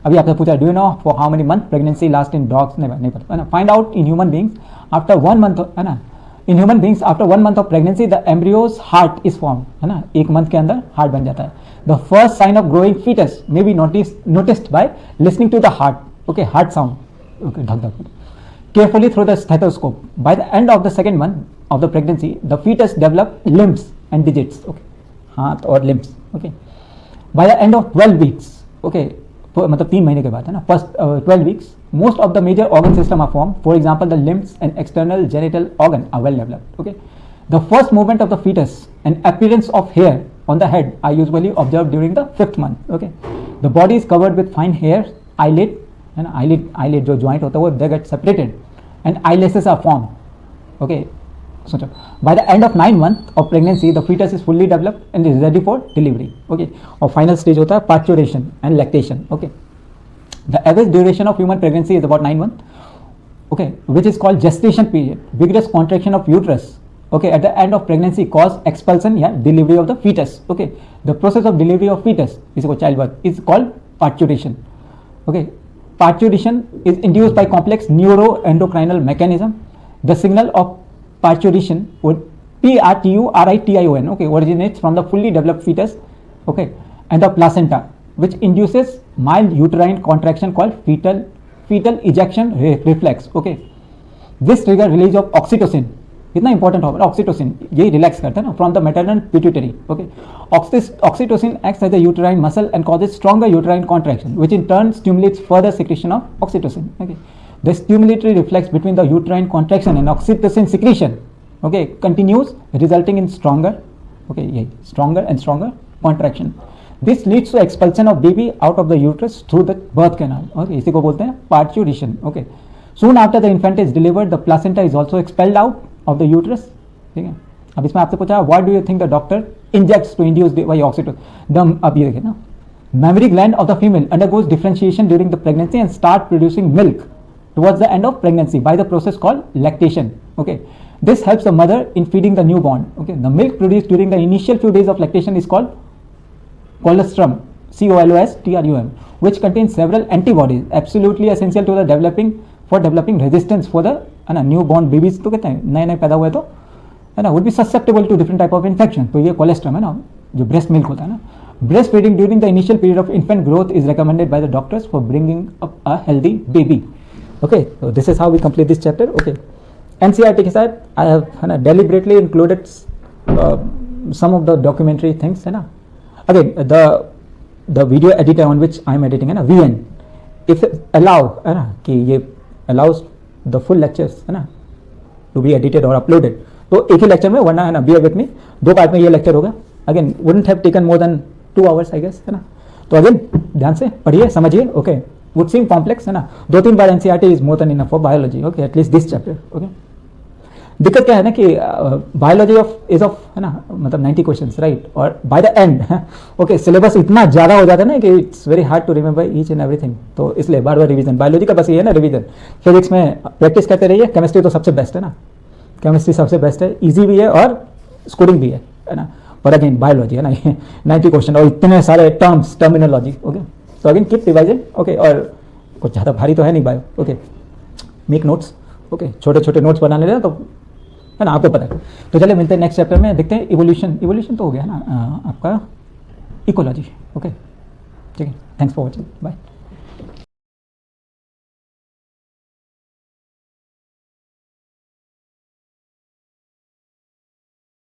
अभी आपसे पूछा do you know for how many month pregnancy last in dogs, नहीं पता है ना. Find out in human beings after 1 month है ना. In human beings after 1 month of pregnancy the embryos heart is form है ना. 1 मंथ के अंदर हार्ट बन जाता है. The first sign of growing fetus may be noticed by listening to the heart. Okay, heart sound, okay, धक धक carefully through the stethoscope. By the end of the second month of the pregnancy the fetus develop limbs and digits. Okay, हाथ और limbs. Okay, by the end of 12 weeks, okay, मतलब 3 महीने के बाद है ना, first 12 weeks, most of the major organ system are form. For example the limbs and external genital organ are well developed. Okay, the first movement of the fetus and appearance of hair on the head are usually observe during the 5th month. Okay, the body is covered with fine hair. Eyelid है ना, eyelid जो joint होता है वो they get separated and eyelashes are form. Okay, सोचो, by the end of 9 months of pregnancy the fetus is fully developed and is ready for delivery. Okay, और final stage होता है parturition and lactation. Okay, the average duration of human pregnancy is about 9 months. Okay, which is called gestation period. Vigorous contraction of uterus, okay, at the end of pregnancy cause expulsion या delivery of the fetus. Okay, the process of delivery of fetus is called childbirth is called parturition. Okay, parturition is induced by complex neuroendocrinal mechanism. The signal of parturition, P-R-T-U-R-I-T-I-O-N, okay, originates from the fully developed fetus, okay, and the placenta, which induces mild uterine contraction called fetal ejection reflex, okay. This trigger release of oxytocin, कितना important होगा oxytocin, यही relax करता है ना, from the maternal pituitary, okay. Oxytocin acts as a uterine muscle and causes stronger uterine contraction, which in turn stimulates further secretion of oxytocin, okay. The stimulatory reflex between the uterine contraction and oxytocin secretion, okay, continues, resulting in stronger, okay, stronger and stronger contraction. This leads to expulsion of baby out of the uterus through the birth canal, okay. इसी को बोलते हैं parturition, okay. Soon after the infant is delivered, the placenta is also expelled out of the uterus, ठीक है. अब इसमें आपसे पूछा what do you think the doctor injects to induce by oxytocin. अब ये देखिए ना, mammary gland of the female undergoes differentiation during the pregnancy and start producing milk towards the end of pregnancy by the process called lactation, okay. This helps the mother in feeding the newborn, okay. The milk produced during the initial few days of lactation is called colostrum, colostrum, which contains several antibodies absolutely essential to the developing resistance for the newborn babies. तो कहते हैं नए नए पैदा हुए तो है ना, would be susceptible to different type of infection. तो ये कोलेस्ट्रम है ना, जो ब्रेस्ट मिल्क होता है ना. Breast feeding during the initial period of infant growth is recommended by the doctors for bringing up a healthy baby, okay. तो this is how we complete this chapter, okay. NCERT के साथ I have है ना deliberately included some of the documentary things, है ना. Again the video editor on which I am editing, है ना, VN, if allow, है ना, कि ये अलाउज द फुल लेक्चर्स, है ना, टू बी एडिटेड और अपलोडेड. तो एक ही लेक्चर में, वरना है ना, बियर विथ मी, 2 पार्ट में ये लेक्चर होगा. Again wouldn't have taken more than 2 hours I guess, है ना. तो अगेन ध्यान से पढ़िए, समझिए, ओके. वुड सीम कॉम्प्लेक्स, है ना. 2-3 बार NCERT is more than enough for biology, okay, at least this chapter, okay. दिक्कत क्या है ना कि बायोलॉजी इज ऑफ है ना, मतलब 90 क्वेश्चंस, राइट. और by the end, okay, syllabus इतना ज़्यादा हो जाता है ना कि it's very hard to remember each and everything. तो इसलिए बार बार रिवीजन. बायोलॉजी का बस ये है ना, रिवीजन. फिजिक्स में प्रैक्टिस करते रहिए. केमिस्ट्री तो सबसे बेस्ट है ना, केमिस्ट्री सबसे बेस्ट है, ईजी भी है और स्कोरिंग भी है ना. पर अगेन बायोलॉजी है ना, 90 क्वेश्चन और इतने सारे टर्म्स, टर्मिनोलॉजी, ओके. तो अगेन कीप रिवाइजिंग, ओके. और कुछ ज़्यादा भारी तो है नहीं bio, okay. Make notes, okay. छोटे छोटे नोट्स बनाने लेना, तो है ना, आपको पता है. तो चलिए मिलते हैं नेक्स्ट चैप्टर में. देखते हैं इवोल्यूशन तो हो गया ना आपका, इकोलॉजी, ओके. ठीक है. Thanks for watching, bye.